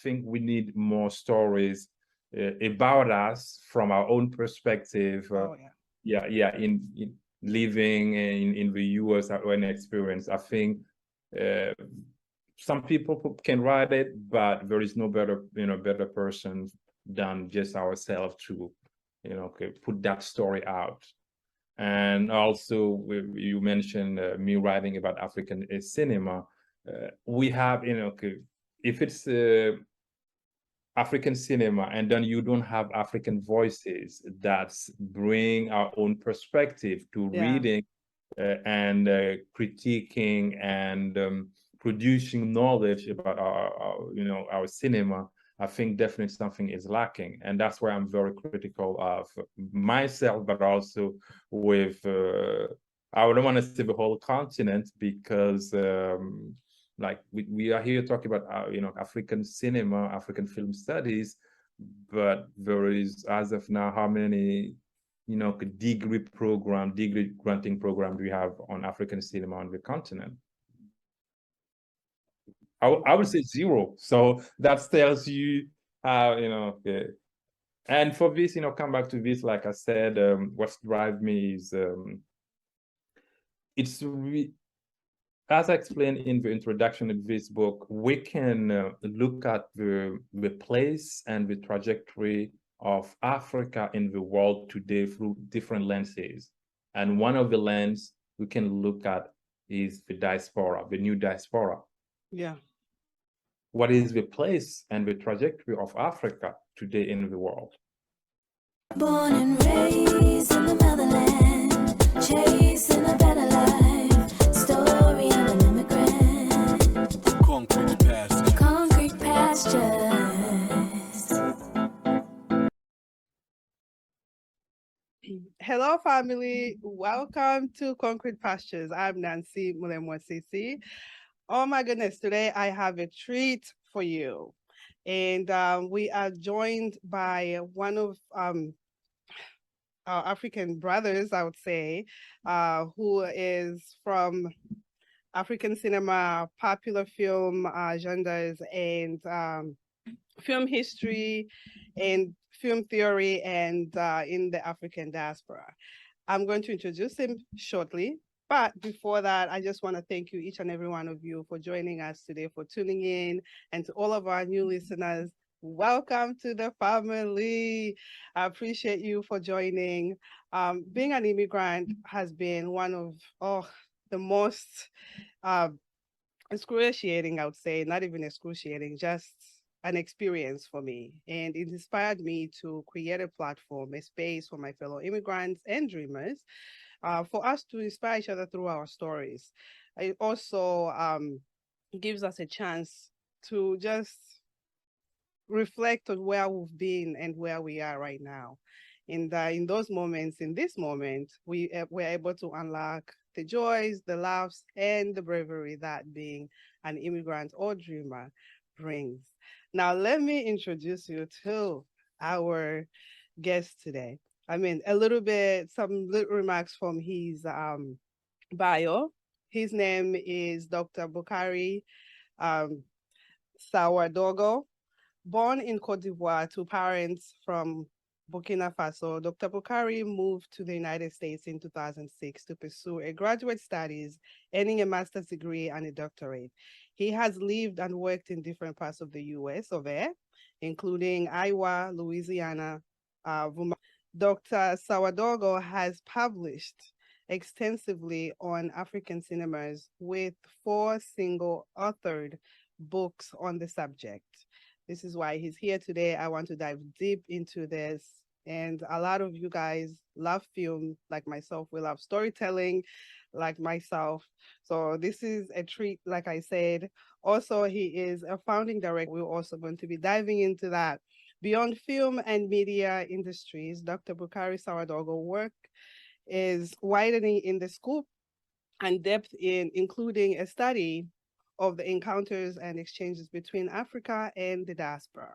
think we need more stories about us from our own perspective. In living in the US, our own experience. I think some people can write it, but there is no better, better person than just ourselves to, put that story out. And also, you mentioned me writing about African cinema. We have, if it's African cinema, and then you don't have African voices that bring our own perspective to reading and critiquing and producing knowledge about our cinema. I think definitely something is lacking, and that's why I'm very critical of myself, but also with I don't want to say the whole continent, because like we are here talking about African cinema, African film studies, but there is, as of now, how many degree granting program do we have on African cinema on the continent? I would say zero. So that tells you how, and for this, come back to this, like I said, what's drive me is as I explained in the introduction of this book, we can look at the place and the trajectory of Africa in the world today through different lenses. And one of the lenses we can look at is the diaspora, the new diaspora. Yeah. What is the place and the trajectory of Africa today in the world? Born and raised in the motherland, chasing a better life, story of an immigrant. Concrete pastures. Concrete pastures. Hello, family. Welcome to Concrete Pastures. I'm Nancy Mulemwa-Sisi. Oh my goodness, today I have a treat for you. And we are joined by one of our African brothers, I would say, who is from African cinema, popular film genres, and film history, and film theory, and in the African diaspora. I'm going to introduce him shortly. But before that, I just want to thank you, each and every one of you, for joining us today, for tuning in, and to all of our new listeners, welcome to the family. I appreciate you for joining. Being an immigrant has been one of the most excruciating, I would say, not even excruciating, just an experience for me. And it inspired me to create a platform, a space for my fellow immigrants and dreamers, for us to inspire each other through our stories. It also gives us a chance to just reflect on where we've been and where we are right now. And in those moments, in this moment, we're able to unlock the joys, the laughs, and the bravery that being an immigrant or dreamer brings. Now, let me introduce you to our guest today. I mean, some little remarks from his bio. His name is Dr. Boukary Sawadogo. Born in Côte d'Ivoire to parents from Burkina Faso, Dr. Boukary moved to the United States in 2006 to pursue a graduate studies, earning a master's degree and a doctorate. He has lived and worked in different parts of the US including Iowa, Louisiana, Vermont. Dr. Sawadogo has published extensively on African cinemas with 4 single-authored books on the subject. This is why he's here today. I want to dive deep into this. And a lot of you guys love film like myself. We love storytelling like myself. So this is a treat, like I said. Also, he is a founding director. We're also going to be diving into that. Beyond film and media industries, Dr. Boukary Sawadogo work is widening in the scope and depth in including a study of the encounters and exchanges between Africa and the diaspora.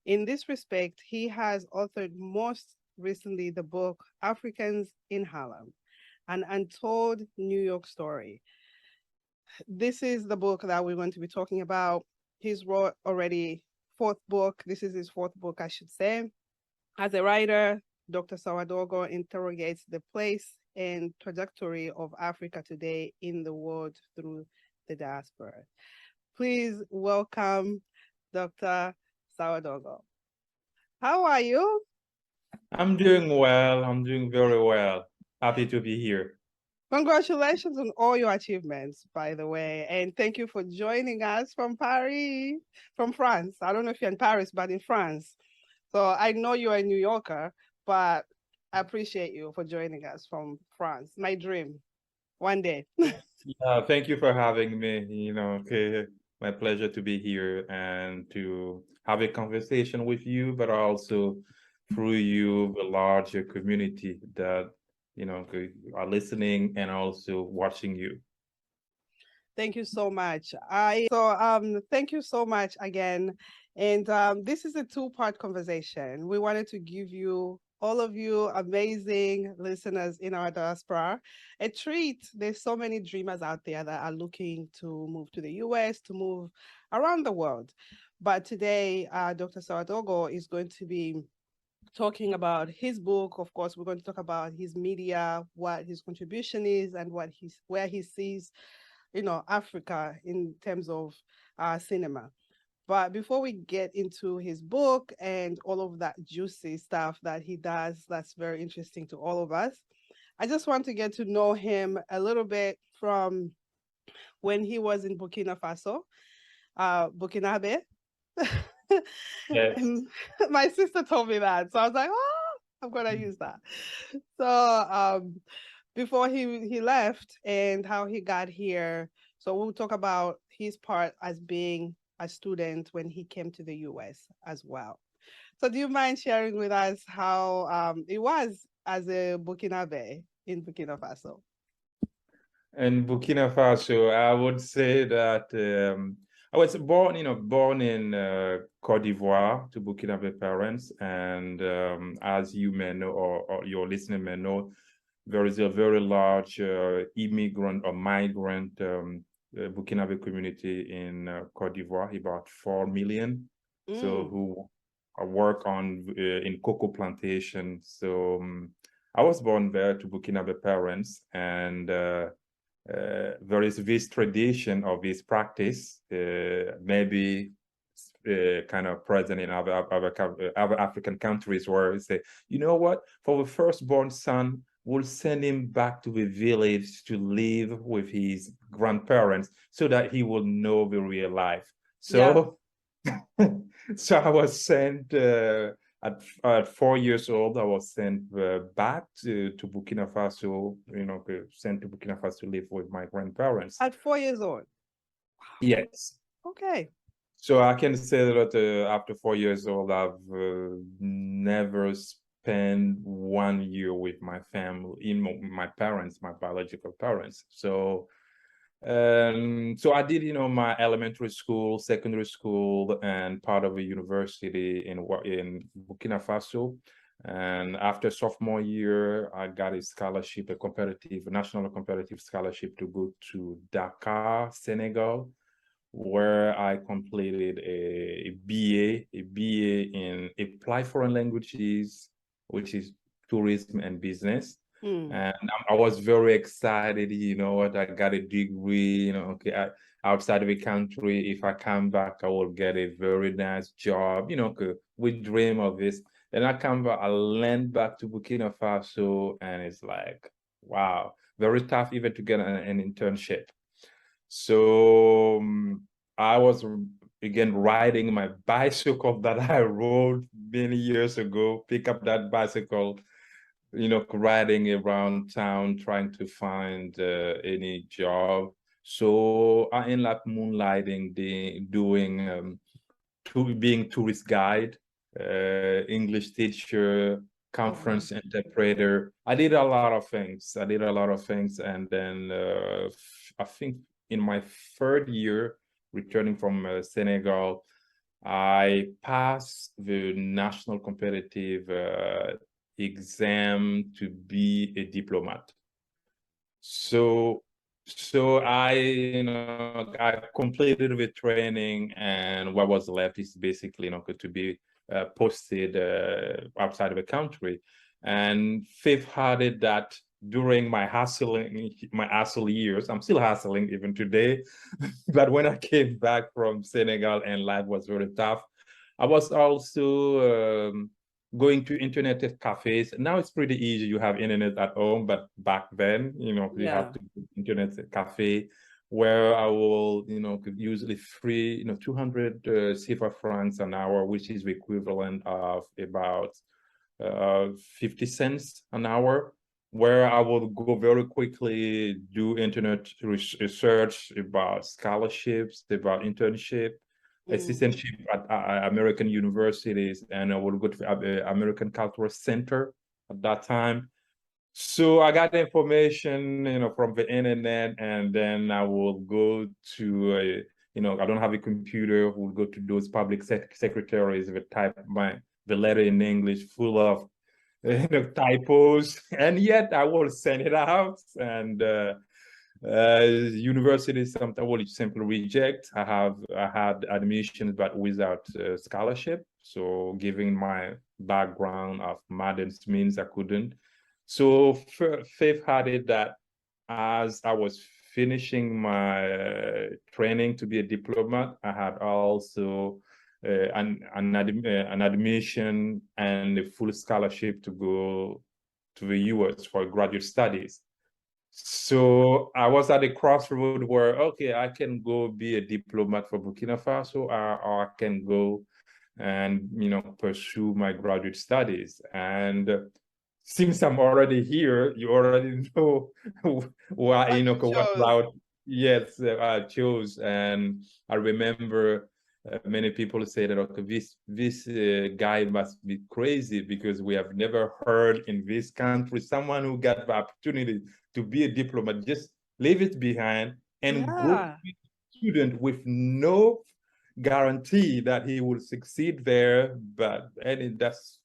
In this respect, he has authored most recently the book Africans in Harlem, an Untold New York Story. This is the book that we're going to be talking about. He's wrote already fourth book. This is his fourth book, I should say. As a writer, Dr. Sawadogo interrogates the place and trajectory of Africa today in the world through the diaspora. Please welcome Dr. Sawadogo. How are you? I'm doing well. I'm doing very well. Happy to be here. Congratulations on all your achievements, by the way. And thank you for joining us from Paris, from France. I don't know if you're in Paris, but in France. So I know you're a New Yorker, but I appreciate you for joining us from France. My dream, one day. Yeah, thank you for having me. Okay, my pleasure to be here and to have a conversation with you, but also through you, the larger community that are listening and also watching you. Thank you so much. Thank you so much again. And this is a two-part conversation. We wanted to give you, all of you amazing listeners in our diaspora, a treat. There's so many dreamers out there that are looking to move to the US, to move around the world. But today, Dr. Sawadogo is going to be talking about his book. Of course, we're going to talk about his media, what his contribution is, and where he sees, Africa in terms of cinema. But before we get into his book and all of that juicy stuff that he does, that's very interesting to all of us, I just want to get to know him a little bit from when he was in Burkina Faso, Burkinabe. Yes. And my sister told me that. So I was like, oh, I'm going to use that. So before he left and how he got here, so we'll talk about his part as being a student when he came to the US as well. So do you mind sharing with us how it was as a Burkinabe in Burkina Faso? In Burkina Faso, I would say that I was born in Côte d'Ivoire to Burkinabe parents, and as you may know, or your listener may know, there is a very large immigrant or migrant Burkinabe community in Côte d'Ivoire, about 4 million. So who work on in cocoa plantation. So I was born there to Burkinabe parents, and there is this tradition of this practice, maybe kind of present in other African countries, where we say, you know what, for the firstborn son, we'll send him back to the village to live with his grandparents so that he will know the real life. So, so I was sent at 4 years old. I was sent back to Burkina Faso. Sent to Burkina Faso to live with my grandparents. At 4 years old. Yes. Okay. So I can say that after 4 years old, I've never spent 1 year with my family, my parents, my biological parents. So I did, my elementary school, secondary school, and part of a university in Burkina Faso. And after sophomore year, I got a scholarship, a national competitive scholarship to go to Dakar, Senegal, where I completed a BA in applied foreign languages, which is tourism and business. And I was very excited, I got a degree, outside of the country. If I come back, I will get a very nice job, we dream of this. Then I come back, I land back to Burkina Faso, and it's like, wow, very tough even to get an internship. So I was, again, riding my bicycle that I rode many years ago, pick up that bicycle, riding around town, trying to find any job. So I ended up moonlighting, being tourist guide, English teacher, conference interpreter. I did a lot of things. And then I think in my third year, returning from Senegal, I passed the national competitive exam to be a diplomat. So So I completed the training, and what was left is basically, to be posted outside of the country. And Faith had it that during my hustle years, I'm still hustling even today, but when I came back from Senegal and life was very tough, I was also going to internet cafes. Now it's pretty easy. You have internet at home, but back then, you have to go to internet cafe where I will, could usually free, 200 CFA francs an hour, which is the equivalent of about 50 cents an hour, where I will go very quickly, do internet research about scholarships, about internship, assistantship at American universities, and I would go to the American Cultural Center at that time. So I got the information, from the internet, and then I will go to, I don't have a computer. We'll go to those public secretaries, that type the letter in English full of typos, and yet I will send it out, and universities sometimes will simply reject. I had admissions, but without scholarship. So given my background of maths means I couldn't. So Faith had it that as I was finishing my training to be a diplomat, I had also an admission and a full scholarship to go to the US for graduate studies. So I was at a crossroad where, okay, I can go be a diplomat for Burkina Faso, or I can go and, pursue my graduate studies. And since I'm already here, you already know why, what route, yes, I chose. And I remember many people say that, okay, this guy must be crazy, because we have never heard in this country someone who got the opportunity to be a diplomat, just leave it behind and go to be a student with no guarantee that he will succeed there. But that's,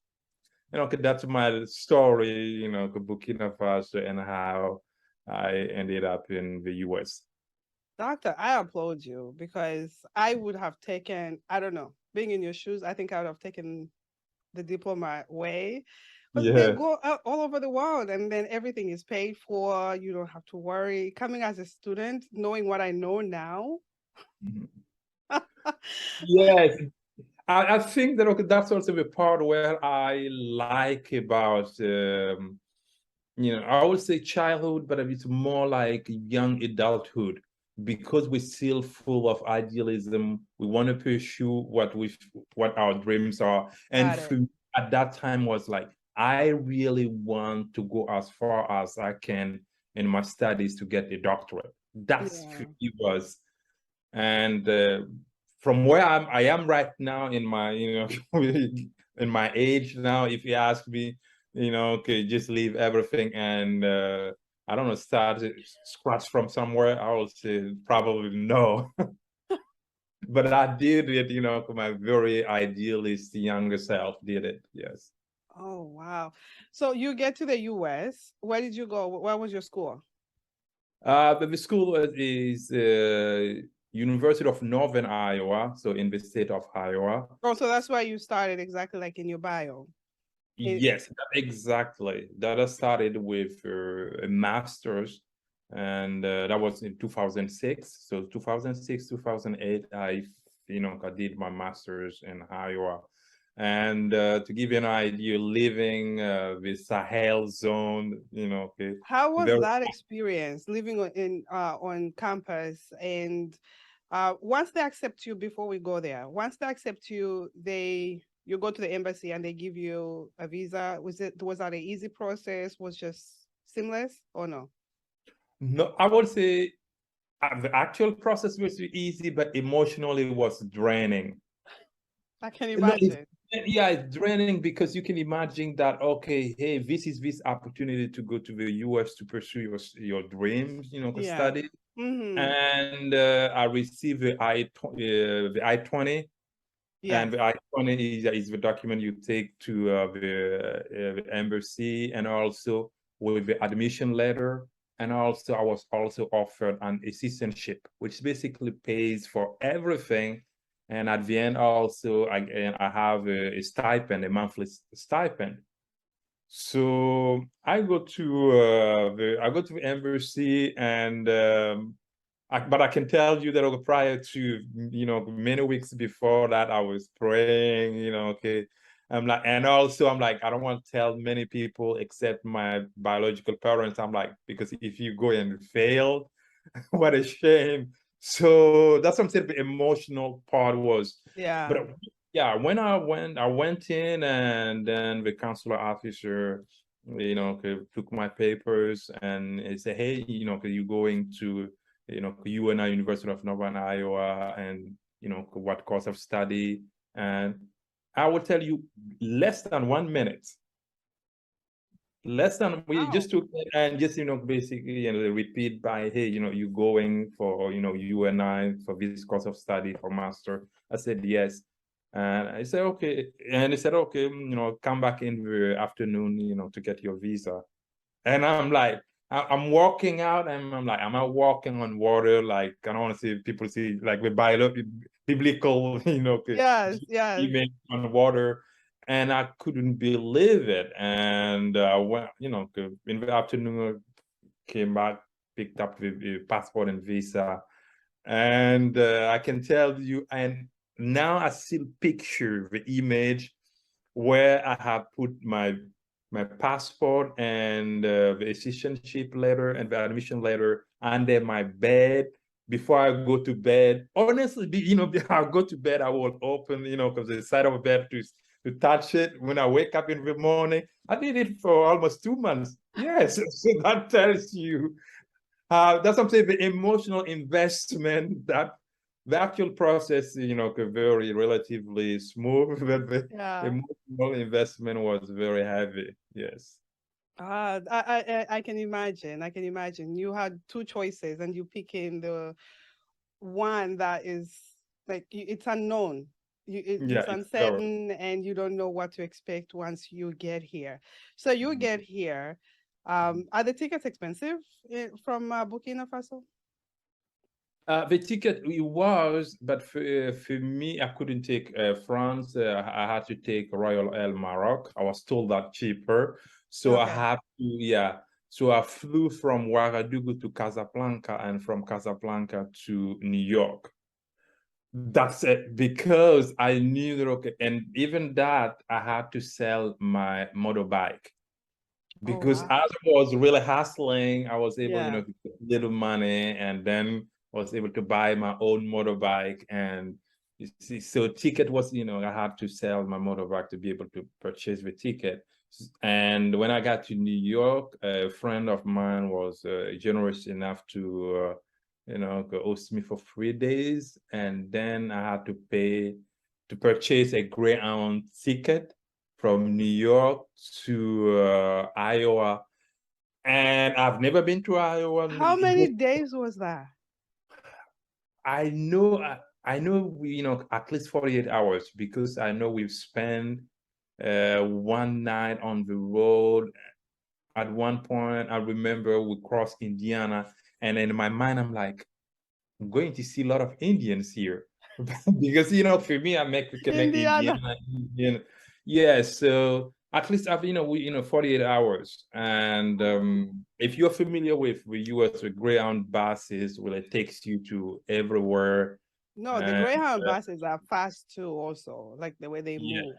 that's my story, Burkina Faso, and how I ended up in the US. Doctor, I applaud you, because I would have taken, I don't know, being in your shoes, I think I would have taken the diploma way. But they go all over the world, and then everything is paid for. You don't have to worry. Coming as a student, knowing what I know now. Yes. I think that, okay, that's also the part where I like about, I would say childhood, but it's more like young adulthood, because we're still full of idealism. We want to pursue what our dreams are. And for me, at that time was like, I really want to go as far as I can in my studies to get a doctorate. That's for me was. And from where I am right now in my, in my age now, if you ask me, okay, just leave everything and I don't know, start scratch from somewhere, I will say probably no. But I did it, my very idealist younger self did it, yes. Oh, wow. So you get to the US. Where did you go? Where was your school? The school is University of Northern Iowa, so in the state of Iowa. Oh, so that's why you started exactly like in your bio. Yes, exactly. That I started with a master's, and that was in 2006. So 2006, 2008, I did my master's in Iowa. And to give you an idea, living the Sahel zone, okay. How was that experience living on campus? And once they accept you, before we go there, once they accept you, you go to the embassy and they give you a visa. Was that an easy process? Was just seamless or no? No, I would say the actual process was easy, but emotionally it was draining. I can imagine. Yeah, it's draining, because you can imagine that, okay, hey, this is this opportunity to go to the US to pursue your dreams, study. And I received the I-20. Yes. And the I-20 is the document you take to the embassy, and also with the admission letter. and also I was also offered an assistantship, which basically pays for everything. And at the end, also I have a stipend, a monthly stipend. So I go to the embassy, and but I can tell you that prior to, many weeks before that, I was praying, okay. I'm like, and also I'm like, I don't want to tell many people except my biological parents. I'm like, because if you go and fail, what a shame. So that's something the emotional part was. Yeah. But yeah, when I went in, and then the consular officer, took my papers, and he said, hey, you're going to, UNI, University of Northern Iowa, and, what course of study. And I will tell you, less than 1 minute. We just took it and just, basically, repeat by, hey, you're going for, UNI for this course of study for master. I said, yes. And I said, okay. And he said, okay, come back in the afternoon, to get your visa. And I'm like, I'm walking out, and I'm like, am I walking on water? Like, I don't want to see people see like the biblical, Yes. image on water. And I couldn't believe it. And when, in the afternoon, came back, picked up the passport and visa. And I can tell you, and now I still picture the image where I have put my passport and the assistantship letter and the admission letter under my bed before I go to bed. Honestly, I'll go to bed, I will open, because the side of the bed to touch it when I wake up in the morning. I did it for almost 2 months. Yes, so that tells you that's something, the emotional investment, that the actual process, could very relatively smooth, but the emotional investment was very heavy. Yes. I can imagine. I can imagine. You had two choices, and you picking the one that is like it's unknown. It's uncertain, and you don't know what to expect once you get here. So you get here. Are the tickets expensive from Burkina Faso? The ticket, it was, but for me, I couldn't take France. I had to take Royal Air Maroc. I was told that cheaper. So I had to, So I flew from Ouagadougou to Casablanca, and from Casablanca to New York. That's it, because I knew that, okay, and even that, I had to sell my motorbike. Because as I was really hustling, I was able, to get little money, and then was able to buy my own motorbike. And you see, so ticket was, I had to sell my motorbike to be able to purchase the ticket. And when I got to New York, a friend of mine was generous enough to, host me for 3 days. And then I had to pay to purchase a Greyhound ticket from New York to Iowa. And I've never been to Iowa. How many days was that? I know, at least 48 hours, because I know we've spent one night on the road. At one point, I remember we crossed Indiana, and in my mind, I'm like, I'm going to see a lot of Indians here. Because, for me, I make connect Indiana. Yeah, so at least I've, 48 hours. And if you're familiar with the US with Greyhound buses, well, it takes you to everywhere. No, the Greyhound buses are fast too, also, like the way they move.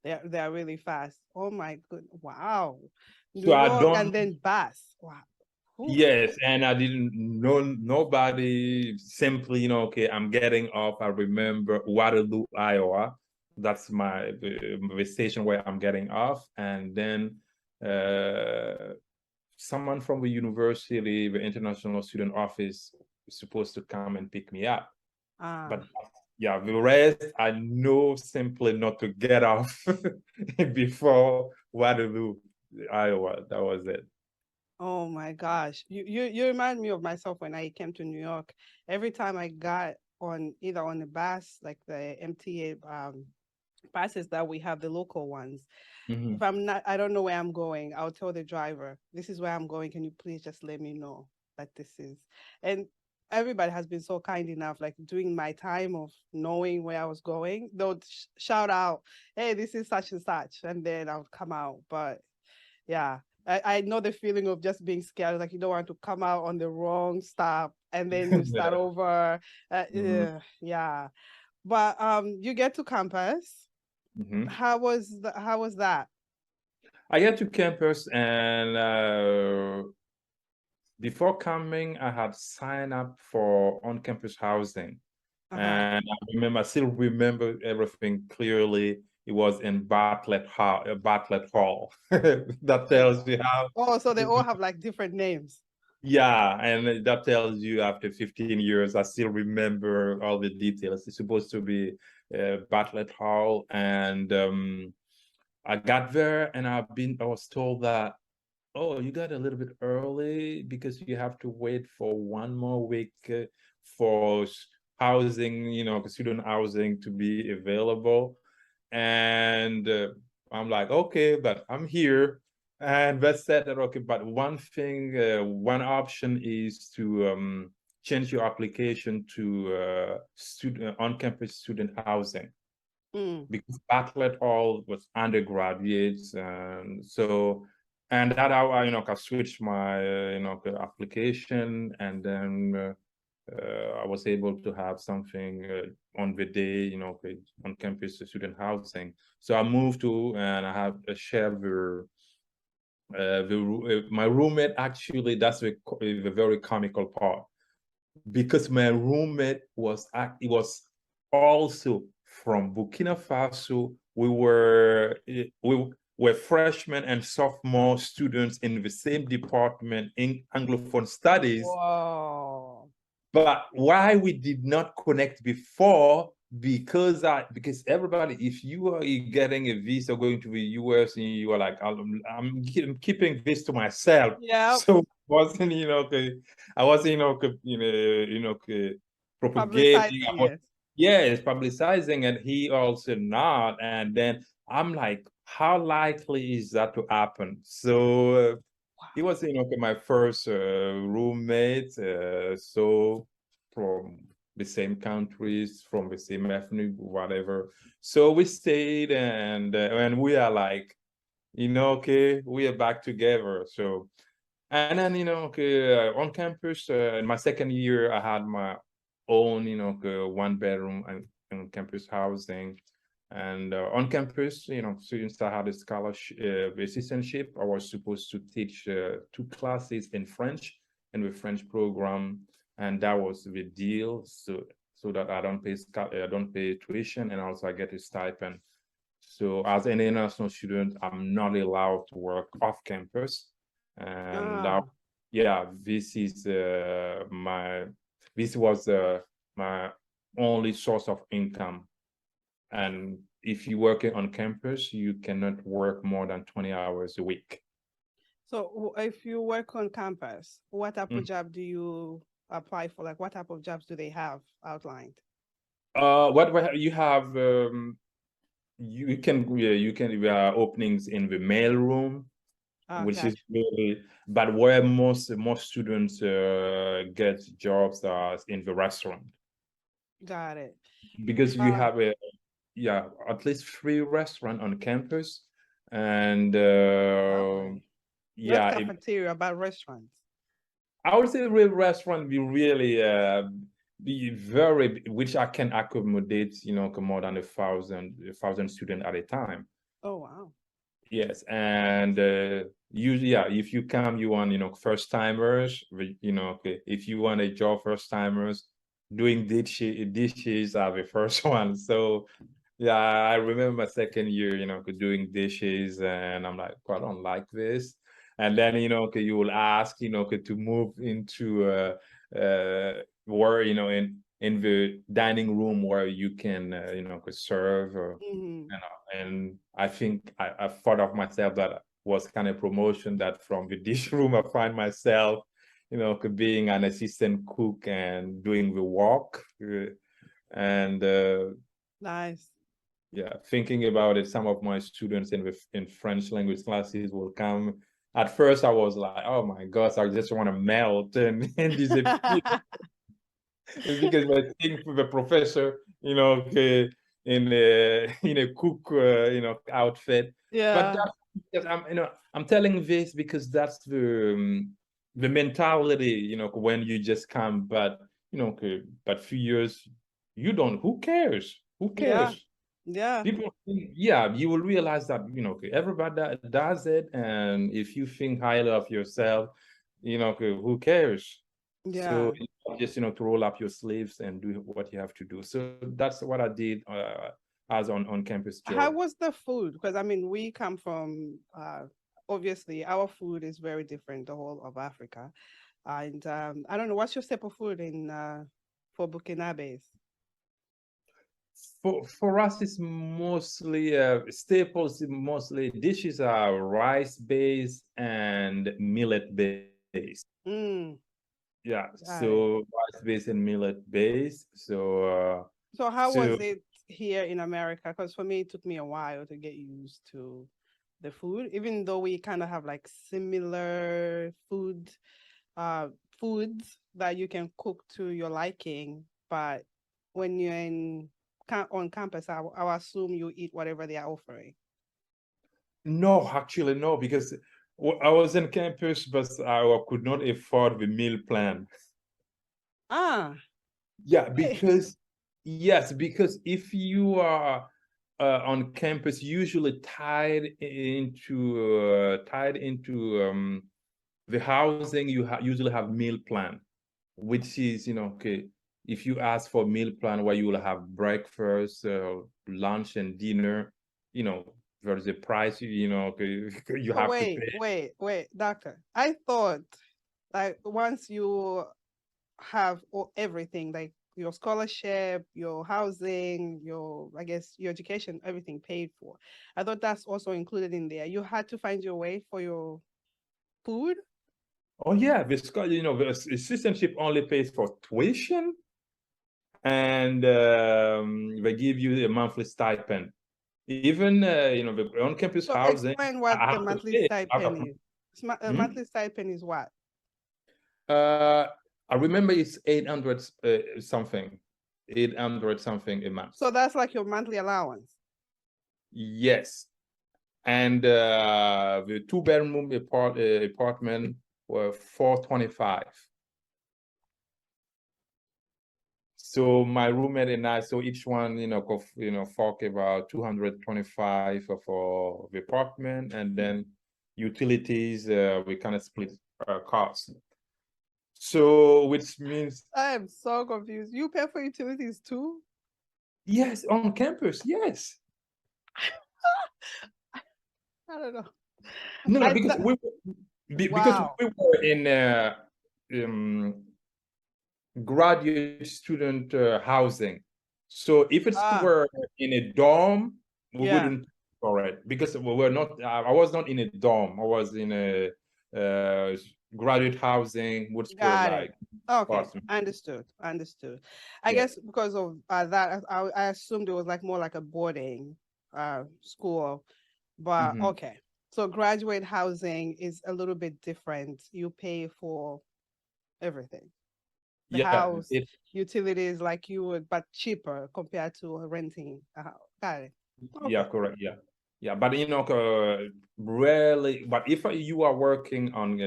They're really fast. Oh my goodness. Wow. New York and then bus. Wow. Yes, and I didn't know nobody. Simply, okay, I'm getting off. I remember Waterloo, Iowa. That's the station where I'm getting off. And then someone from the university, the international student office, is supposed to come and pick me up. But yeah, the rest, I know simply not to get off before Waterloo, Iowa. That was it. Oh my gosh. You remind me of myself when I came to New York. Every time I got on either on the bus, like the MTA passes that we have, the local ones. Mm-hmm. If I don't know where I'm going, I'll tell the driver, this is where I'm going. Can you please just let me know that this is? And everybody has been so kind enough, like during my time of knowing where I was going, they'll shout out, hey, this is such and such. And then I'll come out. But yeah, I know the feeling of just being scared. Like you don't want to come out on the wrong stop and then you start Yeah. over. Mm-hmm. Yeah. But you get to campus. Mm-hmm. How was that? I get to campus, and before coming, I had signed up for on-campus housing. And I still remember everything clearly. It was in Bartlett Hall. That tells you how. Oh, so they all have like different names. Yeah, and that tells you after 15 years, I still remember all the details. It's supposed to be Bartlett Hall, and I got there, and I was told that, oh, you got a little bit early because you have to wait for 1 more week for housing, student housing to be available. And I'm like, okay, but I'm here. And that said that, okay, but one thing, one option is to change your application to on-campus student housing. Because Bartlett Hall was undergraduates, and so, and that I switched my application, and then I was able to have something on the day, on campus student housing. So I moved to, and I have a share my roommate. Actually, that's the very comical part, because my roommate was also from Burkina Faso. We were freshmen and sophomore students in the same department in Anglophone studies. Wow. But why we did not connect before, because everybody, if you are getting a visa going to the US, and you are like, I'm keeping this to myself. Yeah. So wasn't I wasn't propagating. Yes, publicizing, and he also not. And then I'm like, how likely is that to happen? So he was my first roommate, so from the same countries, from the same ethnic, whatever. So we stayed, and we are like, okay, we are back together. So, and then on campus, in my second year, I had my own 1 bedroom and campus housing. And on campus, students that had a scholarship, assistantship, I was supposed to teach 2 classes in French in the French program, and that was the deal. So that I don't pay tuition, and also I get a stipend. So as an international student, I'm not allowed to work off campus, and this was my only source of income. And if you're working on campus, you cannot work more than 20 hours a week. So if you work on campus, what type of job do you apply for? Like, what type of jobs do they have outlined? What you have, you can openings in the mail room, which is really, but where most students get jobs are in the restaurant. Got it. Because you have at least 3 restaurants on campus, and not cafeteria, but restaurants. I would say real restaurant be really be very, which I can accommodate more than 1,000 students at a time. Oh wow. Yes, and usually, if you come, you want first timers. If you want a job, first timers doing dishes are the first one. So yeah, I remember my second year, doing dishes, and I'm like, I don't like this. And then you will ask to move into where in the dining room where you can could serve, and I think I thought of myself that was kind of promotion, that from the dish room I find myself being an assistant cook and doing the work, and nice. Yeah, thinking about it, some of my students in French language classes will come. At first, I was like, "Oh my gosh, I just want to melt and disappear," because I think the professor, okay, in a cook, outfit. But Yeah. that's because I'm telling this because that's the mentality, when you just come. But okay, but few years, you don't. Who cares? Who Yeah. cares? Yeah. People, yeah, you will realize that, okay, everybody does it, and if you think highly of yourself, okay, who cares? So Yeah. just, to roll up your sleeves and do what you have to do. So that's what I did as on-campus How job. was the food? Because I mean, we come from obviously our food is very different, the whole of Africa. And I don't know, what's your staple food in for Burkinabes? For us, it's mostly staples, mostly dishes are rice-based and millet-based. Mm, Yeah, got it. so rice-based and millet-based. So how So was it here in America? Because for me, it took me a while to get used to the food, even though we kind of have like similar uh, foods that you can cook to your liking. But when you're on campus, I assume you eat whatever they are offering. no, actually no, because I was in campus, but I could not afford the meal plan. Ah, Yeah, wait. because yes, because if you are on campus, usually tied into the housing, you usually have meal plan, which is, okay, if you ask for meal plan where you will have breakfast, lunch, and dinner, there's a price, okay, you So have to wait, pay. wait, doctor. I thought like once you have everything, like your scholarship, your housing, your, I guess, your education, everything paid for. I thought that's also included in there. You had to find your way for your food. Oh yeah, the assistantship only pays for tuition, and they give you a monthly stipend. Even the on-campus So housing, explain what I the have to monthly pay out of. stipend is. Hmm? Monthly stipend is what? Uh, I remember it's 800 something, 800 something a month. So that's like your monthly allowance. Yes, and the two-bedroom apartment were 425. So my roommate and I, so each one, fork about 225 for the apartment, and then utilities, we kind of split costs. So which means I am so confused. You pay for utilities too? yes, on campus, yes. I don't know. No, no, I because th- because wow. we were in um, graduate student housing. So if it Ah, were in a dorm, we yeah, wouldn't for it because we were not. I was not in a dorm. I was in a graduate housing, which were got it. like Okay, apartment. understood. Understood. I Yeah. guess because of that, I assumed it was like more like a boarding school, but Mhm. okay. So graduate housing is a little bit different. You pay for everything. The Yeah. house, utilities like you would, but cheaper compared to renting a house. Got it. Yeah, Okay. correct. Yeah. Yeah, but rarely. But if you are working on,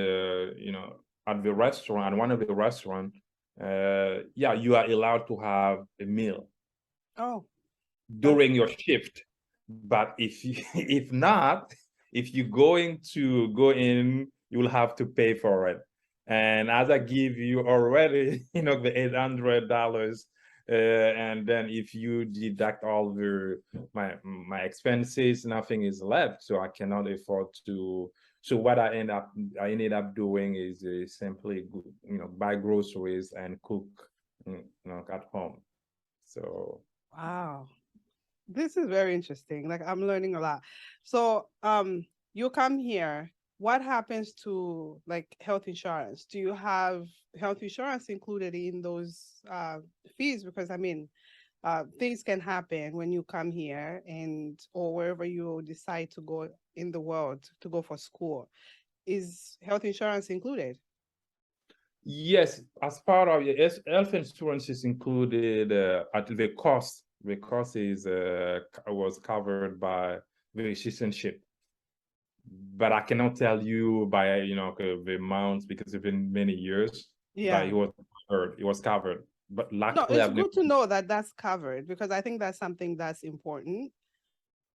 at the restaurant, at one of the restaurant, yeah, you are allowed to have a meal Oh, that's during your shift. But if not, if you're going to go in, you will have to pay for it. And as I give you already, the $800, and then if you deduct all my expenses, nothing is left. So I cannot afford to. So what I ended up doing is simply, buy groceries and cook, at home. So. wow. This is very interesting. Like I'm learning a lot. So, you come here. What happens to like health insurance? Do you have health insurance included in those fees? Because I mean, things can happen when you come here and or wherever you decide to go in the world to go for school. Is health insurance included? Yes, as part of your health insurance is included at the cost. The cost is was covered by the citizenship, but I cannot tell you by the amounts because it's been many years. But Yeah. it was covered. It was covered. But No, luckily, it's I've never. good to know that that's covered because I think that's something that's important.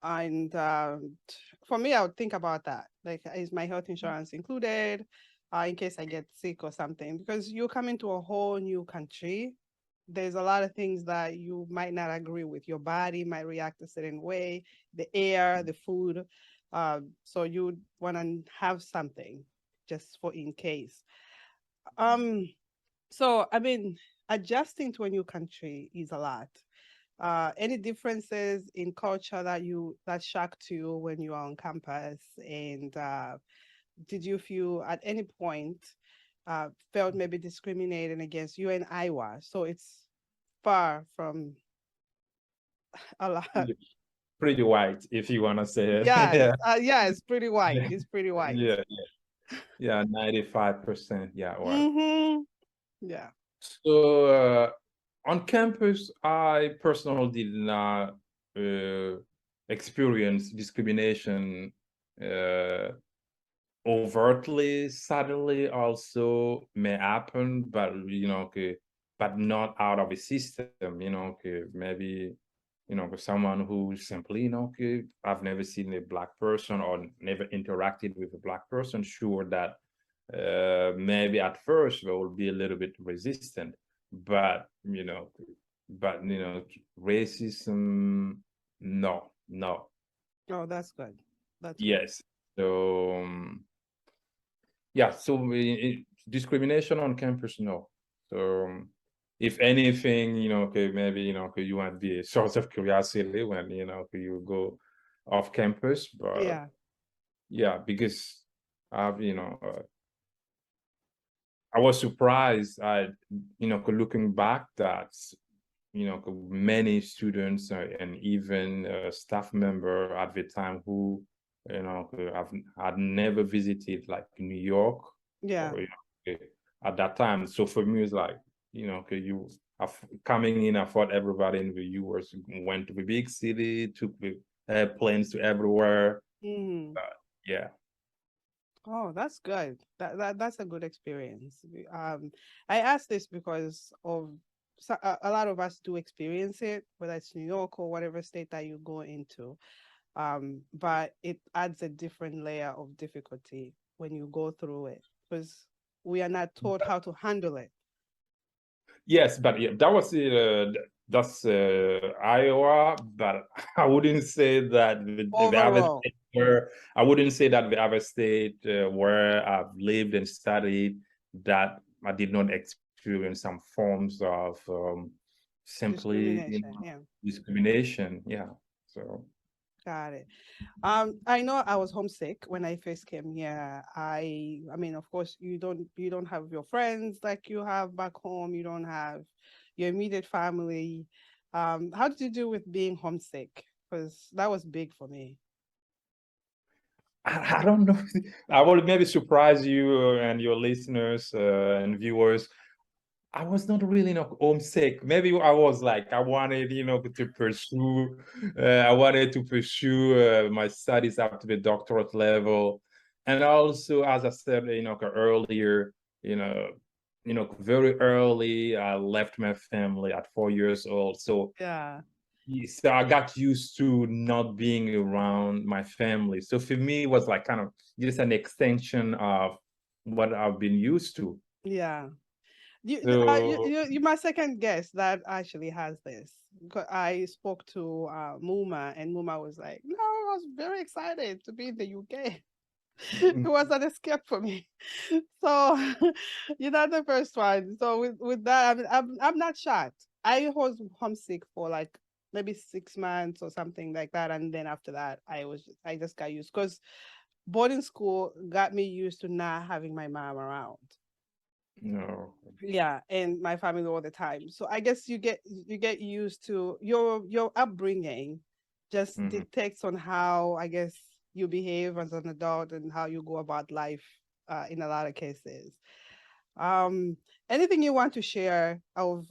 And for me, I would think about that. Like, is my health insurance included in case I get sick or something? Because you come into a whole new country. There's a lot of things that you might not agree with. Your body might react a certain way, the air, the food. So you want to have something just for in case. Um, so I mean, adjusting to a new country is a lot. Any differences in culture that shocked you when you were on campus, and did you feel at any point felt maybe discriminated against? You in Iowa, so it's far from a lot. Pretty white, if you want to say it. Yes, Yeah. yeah, it's pretty white. It's pretty white. Yeah, yeah, 95%. Yeah, white. Mm-hmm. Yeah. So on campus, I personally did not uh, experience discrimination overtly. Suddenly, also may happen, but okay, but not out of a system. Okay, maybe someone who simply okay, I've never seen a black person or never interacted with a black person. Sure that maybe at first they will be a little bit resistant, but racism, no, no. Oh, that's good. That's good. Yes. So yeah, so discrimination on campus, no. So if anything, okay, maybe okay, you might be a source of curiosity when you go off campus, but Yeah. yeah, because I've I was surprised looking back that many students and even staff member at the time who have had never visited like New York Yeah. or at that time. So for me, it's like okay, you are coming in. I thought everybody in the US went to the big city, took the airplanes to everywhere. Mm-hmm. Yeah. Oh, that's good. That's a good experience. I asked this because of a lot of us do experience it, whether it's New York or whatever state that you go into. But it adds a different layer of difficulty when you go through it because we are not taught how to handle it. Yes, but yeah, that was that's Iowa, but I wouldn't say that the other Overall, state where I wouldn't say that the other state where I've lived and studied that I did not experience some forms of simply discrimination. Yeah, discrimination. Yeah, so got it. I know I was homesick when I first came here. I mean, of course, you don't have your friends like you have back home. You don't have your immediate family. How did you do with being homesick? Because that was big for me. I don't know. I will maybe surprise you and your listeners and viewers. I was not really homesick. Maybe I was like I wanted, to pursue. I wanted to pursue my studies up to the doctorate level, and also, as I said, earlier, very early, I left my family at 4 years old. Yeah. So I got used to not being around my family. So for me, it was like kind of just an extension of what I've been used to. Yeah. So You my second guest that actually has this. I spoke to Muma, and Muma was like, "No, I was very excited to be in the UK. It was an escape for me." So you're not the first one. So with that, I'm not shocked. I was homesick for like maybe 6 months or something like that, and then after that, I just got used because boarding school got me used to not having my mom around. No. Yeah, and my family all the time. So I guess you get used to your upbringing just Mhm. dictates on how, I guess, you behave as an adult and how you go about life in a lot of cases. Um, Anything you want to share of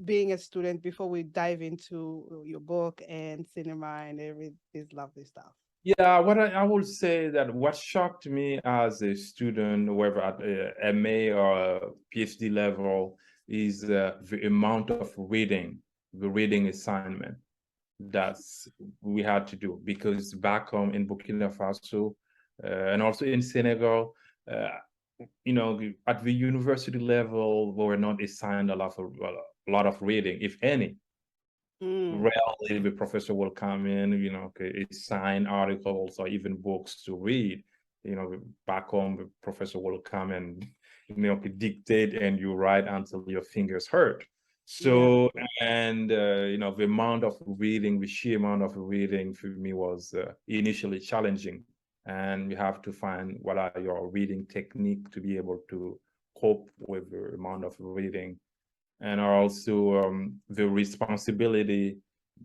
being a student before we dive into your book and cinema and every this lovely stuff? Yeah, what I would say that what shocked me as a student, whether at MA or PhD level, is the amount of reading, the reading assignment that's we had to do. Because back home in Burkina Faso and also in Senegal, uh, at the university level, we were not assigned a lot of reading, if any. Mm, Rarely the professor will come in, assign articles or even books to read. Back home, the professor will come and dictate, and you write until your fingers hurt. yeah. So, and the amount of reading, the sheer amount of reading for me was initially challenging, and you have to find what are your reading technique to be able to cope with the amount of reading, and also the responsibility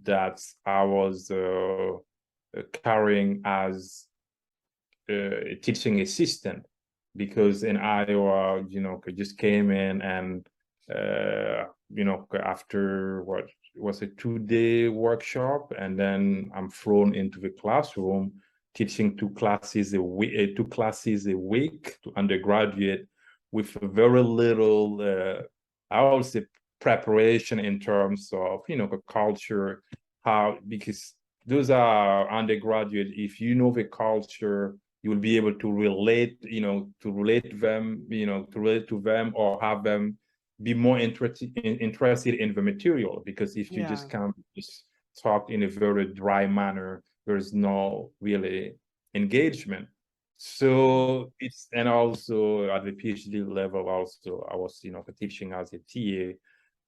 that I was carrying as a teaching assistant, because in Iowa, I just came in and after what was a 2-day workshop, and then I'm thrown into the classroom teaching 2 classes a week to undergraduate with very little I would say preparation in terms of culture, because those are undergraduate. If you know the culture, you will be able to relate, to relate to them, or have them be more interested in the material. Because if you Yeah. just come just talk in a very dry manner, there's no really engagement. So it's, and also at the PhD level, also I was teaching as a TA,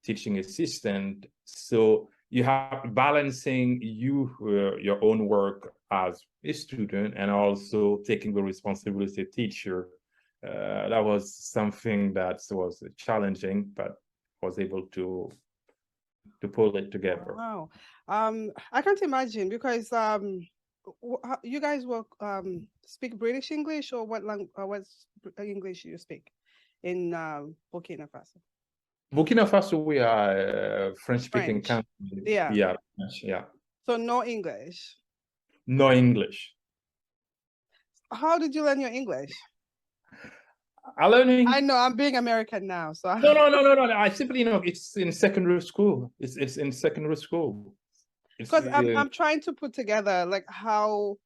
teaching assistant. So you have balancing your own work as a student, and also taking the responsibility as a teacher. That was something that was challenging, but was able to pull it together. Wow. I can't imagine because you guys will speak British English, or what's English you speak in Burkina Faso? Burkina Faso, we are a French-speaking French. country. Yeah. Yeah, French, yeah. So no English. No English. How did you learn your English? I learning. I know I'm being American now, so No. I simply it's in secondary school. It's in secondary school. It's because I'm trying to put together like how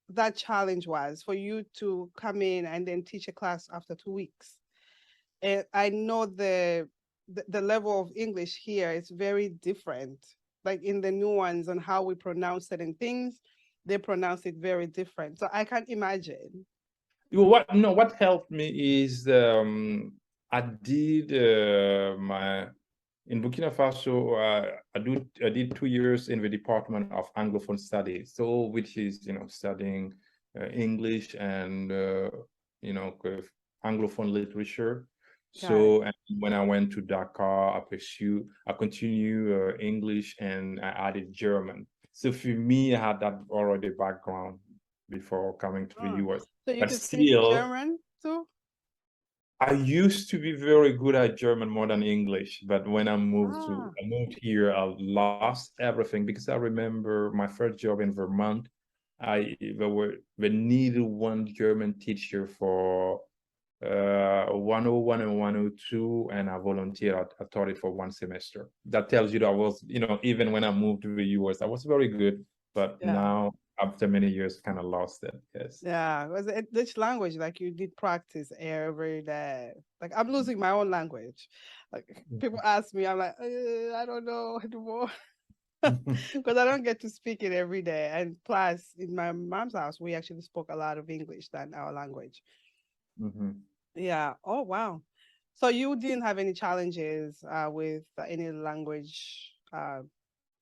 that challenge was for you to come in and then teach a class after 2 weeks. And I know the level of English here is very different. Like in the nuance on how we pronounce certain things, they pronounce it very different. So I can't imagine. what helped me is I did my in Burkina Faso. I did 2 years in the Department of Anglophone Studies, so which is studying English and Anglophone literature. So, and when I went to Dakar, I continue English, and I added German. So for me, I had that already background before coming to the US. So you But could speak still, German too? I used to be very good at German more than English. But when I moved here, I lost everything, because I remember my first job in Vermont. We needed one German teacher for 101 and 102, and I volunteered. I taught it for 1 semester. That tells you that I was, even when I moved to the US, I was very good, but now after many years, kind of lost it. Yes. Yeah, it was a Dutch language. Like you did practice every day. Like I'm losing my own language. Like people ask me, I'm like, I don't know anymore. Because I don't get to speak it every day. And plus, in my mom's house, we actually spoke a lot of English than our language. Yeah. Oh, wow. So you didn't have any challenges with any language,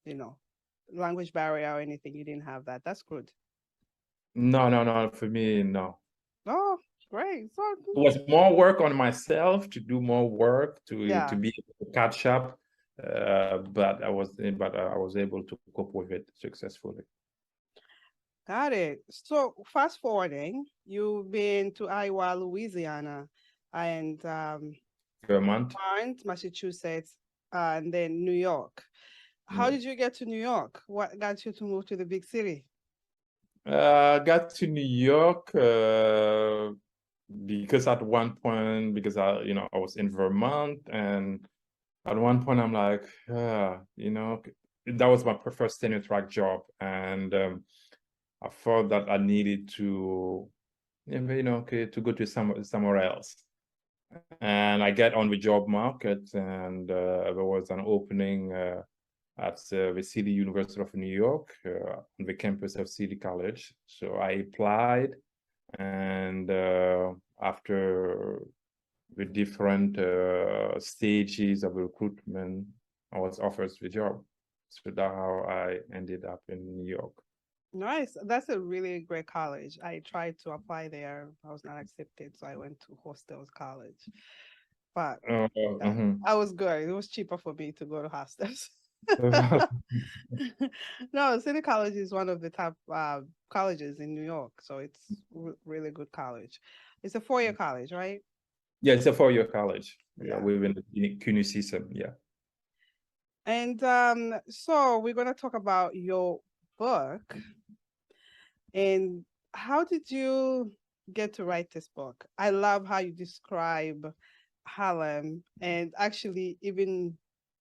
you know, language barrier or anything. You didn't have that. That's good. No. For me, no. Oh, Great. So It was more work on myself to do more work to be able to catch up, but I was able to cope with it successfully. got it. So fast forwarding, you've been to Iowa, Louisiana, and Vermont. Massachusetts, and then New York. How did you get to New York? What got you to move to the big city? I got to New York because at one point, because I was in Vermont, and at one point I'm like, that was my first tenure track job, and I thought that I needed to, to go to somewhere else. And I get on the job market, and there was an opening at the City University of New York on the campus of City College. So I applied, and after the different stages of recruitment, I was offered the job. So that's how I ended up in New York. Nice. That's a really great college. I tried to apply there. I was not accepted, so I went to Hostels College. But I was good. It was cheaper for me to go to Hostels. No, City College is one of the top colleges in New York, so it's really good college. It's a 4-year college, right? Yeah, it's a 4-year college. Yeah, we're in the CUNY system. Yeah. And so we're going to talk about your book. And how did you get to write this book? I love how you describe Harlem, and actually even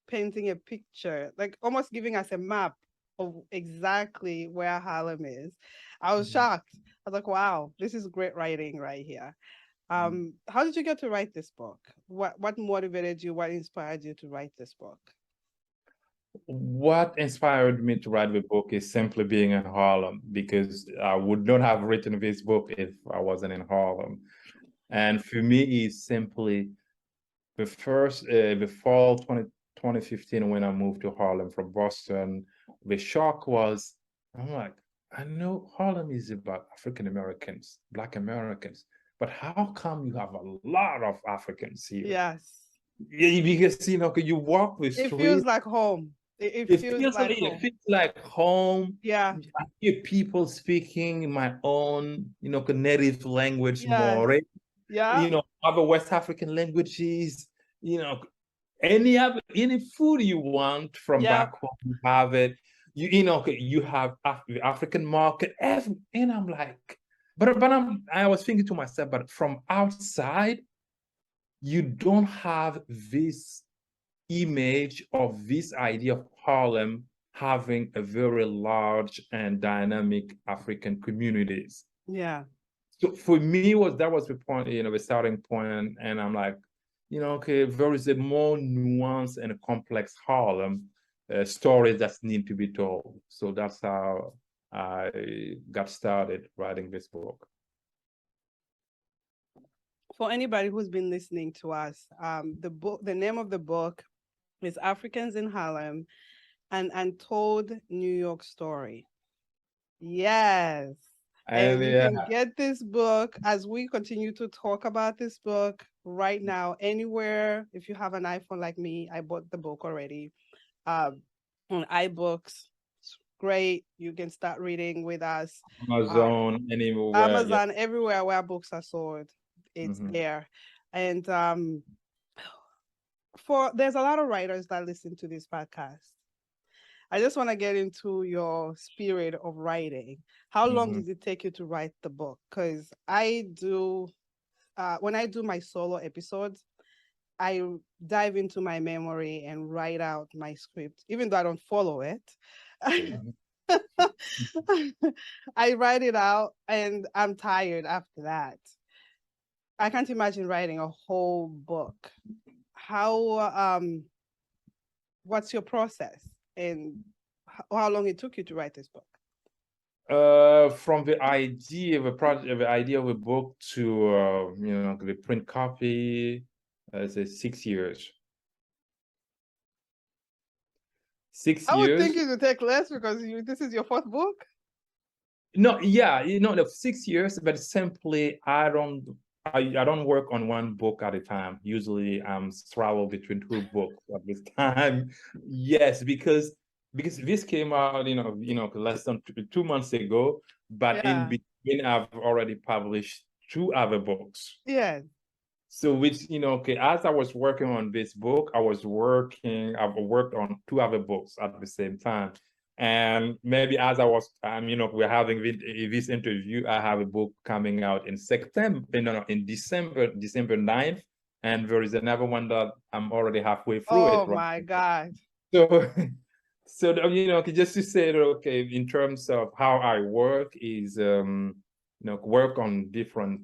painting a picture, like almost giving us a map of exactly where Harlem is. I was shocked. I was like, wow, this is great writing right here. How did you get to write this book? What motivated you? What inspired you to write this book? What inspired me to write the book is simply being in Harlem, because I would not have written this book if I wasn't in Harlem. And for me, it's simply the fall 2015, when I moved to Harlem from Boston. The shock was, I'm like, I know Harlem is about African Americans, Black Americans, but how come you have a lot of Africans here? Yes. Yeah, because you walk the street. It feels like home. It feels like home. It feels like home. Yeah. I hear people speaking my own, native language, Yes. more. Yeah. Other West African languages, any food you want from back home, you have it. You have the African market, and I'm like, but I was thinking to myself, but from outside, you don't have this image of this idea of Harlem having a very large and dynamic African communities. Yeah. So for me, that was the point, the starting point, and I'm like, there is a more nuanced and a complex Harlem story that need to be told. So that's how I got started writing this book. For anybody who's been listening to us, the name of the book is Africans in Harlem, an Untold New York Story. Yes. And you can get this book as we continue to talk about this book right now, anywhere. If you have an iPhone like me, I bought the book already. On iBooks, it's great. You can start reading with us. Amazon, anywhere. Amazon, everywhere where books are sold, it's there. And there's a lot of writers that listen to this podcast. I just want to get into your spirit of writing. How long did it take you to write the book? Because I do, when I do my solo episodes, I dive into my memory and write out my script, even though I don't follow it. I write it out and I'm tired after that. I can't imagine writing a whole book. How, what's your process? And how long it took you to write this book? From the idea of a project, the idea of a book to the print copy, say 6 years. 6 years. I would think it would take less because this is your fourth book. No, yeah, the 6 years, but simply I don't I don't work on one book at a time. Usually I'm travel between two books at this time. Yes, because this came out, less than 2 months ago, but in Yeah. between I've already published two other books. Yeah. So which, okay, as I was working on this book, I've worked on two other books at the same time. And maybe as I was, we're having this interview, I have a book coming out in December 9th. And there is another one that I'm already halfway through it. Oh my God. So, just to say that, okay, in terms of how I work is, work on different,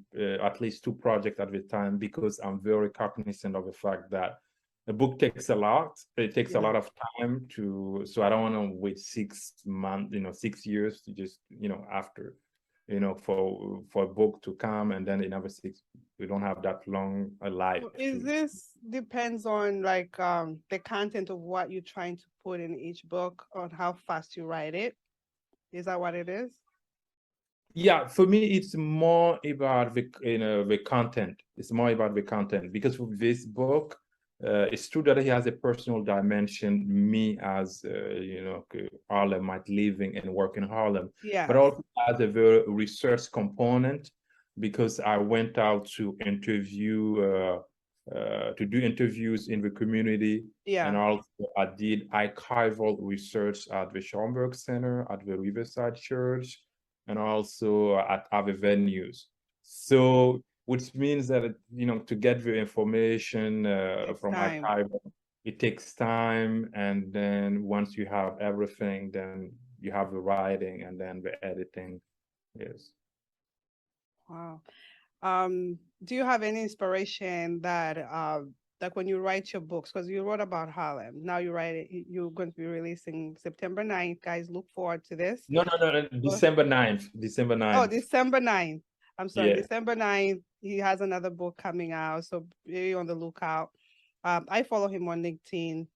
at least two projects at a time, because I'm very cognizant of the fact that a book takes a lot. It takes a lot of time so I don't want to wait 6 months, 6 years to just, after, for a book to come, and then another 6, we don't have that long a life. Is this depends on like the content of what you're trying to put in each book, on how fast you write it? Is that what it is? Yeah, for me, it's more about the content. It's more about the content, because with this book, it's true that it has a personal dimension. Me as Harlemite, living and work in Harlem, but also has a very research component, because I went out to do interviews in the community. And also I did archival research at the Schomburg Center, at the Riverside Church, and also at other venues. So, which means that, to get the information from archival, it takes time. And then once you have everything, then you have the writing and then the editing. Yes. Wow. Do you have any inspiration that like when you write your books, because you wrote about Harlem, now you're going to be releasing September 9th. Guys, look forward to this. No, December 9th. December 9th. Oh, December 9th. I'm sorry, Yeah. December 9th. He has another book coming out, so be on the lookout. I follow him on LinkedIn.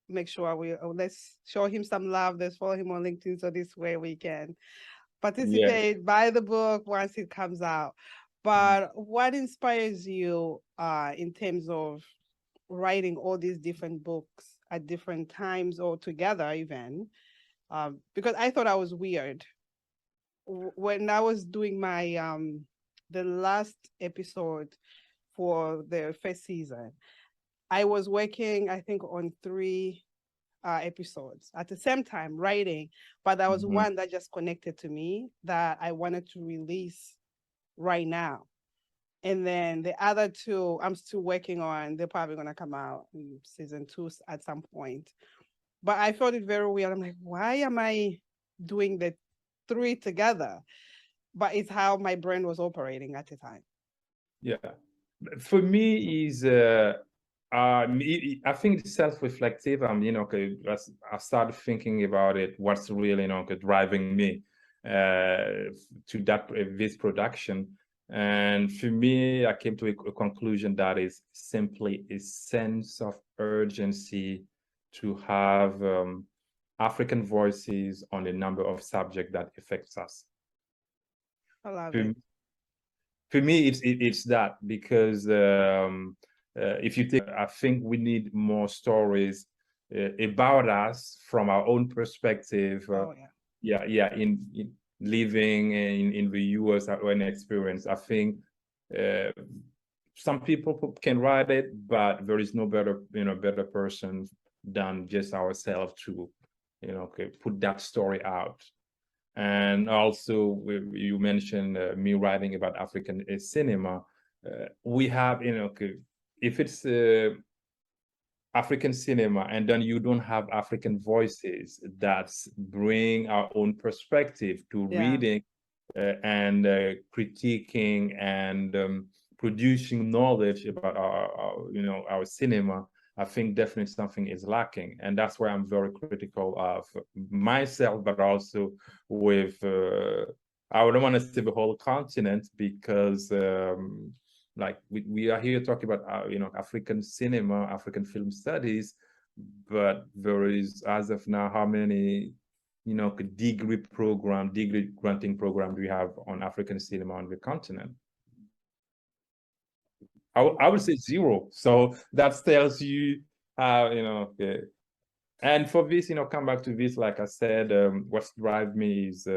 Make sure let's show him some love. Let's follow him on LinkedIn, so this way we can participate, buy the book once it comes out. But what inspires you in terms of writing all these different books at different times or together even? Because I thought I was weird. When I was doing my the last episode for the first season, I was working, I think, on 3 episodes at the same time writing, but there was one that just connected to me that I wanted to release right now. And then the other 2 I'm still working on. They're probably going to come out in season 2 at some point. But I felt it very weird. I'm like, why am I doing the 3 together? But it's how my brain was operating at the time. Yeah. For me is I think it's self-reflective. I started thinking about it. What's really, driving me to this production. And for me, I came to a conclusion that is simply a sense of urgency to have African voices on a number of subjects that affects us. I love it. For me, it's that, because if you think, I think we need more stories about us from our own perspective. In living in the US, our own experience. I think some people can write it, but there is no better person than just ourselves to put that story out. And also, you mentioned me writing about African cinema. We have, if it's African cinema, and then you don't have African voices that bring our own perspective to reading and critiquing and producing knowledge about our cinema, I think definitely something is lacking. And that's why I'm very critical of myself, but also with, I don't want to say the whole continent, because like we are here talking about, African cinema, African film studies, but there is, as of now, how many, degree granting program do we have on African cinema on the continent? I would say zero. So that tells you how, okay. And for this, come back to this, like I said, what's drive me is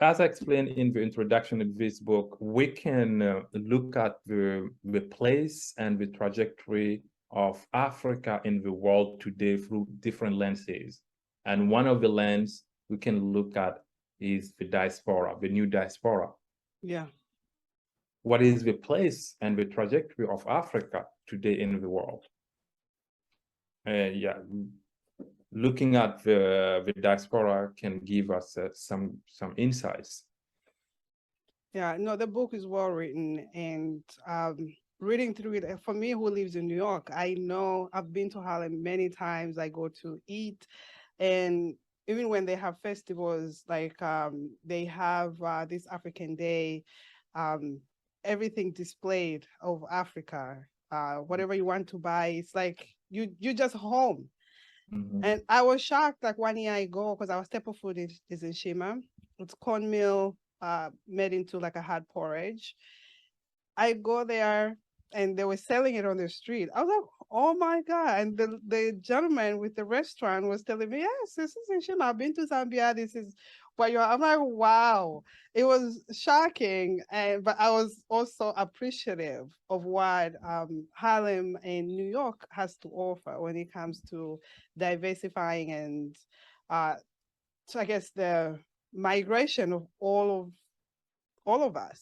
as I explained in the introduction of this book, we can look at the place and the trajectory of Africa in the world today through different lenses. And one of the lenses we can look at is the diaspora, the new diaspora. Yeah. What is the place and the trajectory of Africa today in the world? Yeah, looking at the diaspora can give us some insights. Yeah, no, the book is well written, and reading through it, for me who lives in New York, I know I've been to Harlem many times. I go to eat, and even when they have festivals, like they have this African Day, everything displayed of Africa, whatever you want to buy, it's like you just home. And I was shocked, like 1 year ago, because our staple food is in Shima. It's cornmeal made into like a hard porridge. I go there and they were selling it on the street. I was like, oh my God. And the gentleman with the restaurant was telling me, yes, this is in Shima. I've been to Zambia. This is what you're. I'm like, wow. It was shocking. But I was also appreciative of what Harlem and New York has to offer when it comes to diversifying and so I guess the migration of all of us.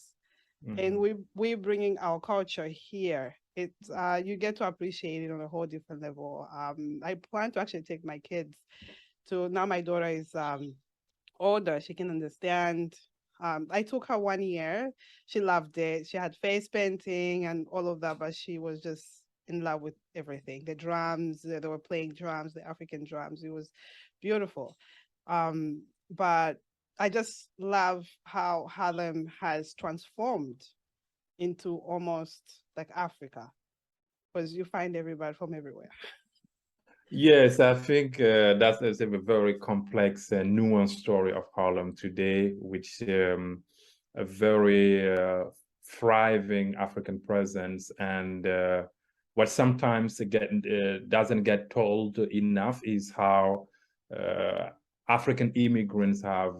And we're bringing our culture here. It's you get to appreciate it on a whole different level. I plan to actually take my kids to, now my daughter is older, she can understand. I took her 1 year. She loved it. She had face painting and all of that, but she was just in love with everything. The drums, they were playing drums, the African drums. It was beautiful. But I just love how Harlem has transformed into almost like Africa, because you find everybody from everywhere. Yes, I think that's a very complex and nuanced story of Harlem today, which a very thriving African presence. And what sometimes doesn't get told enough is how African immigrants have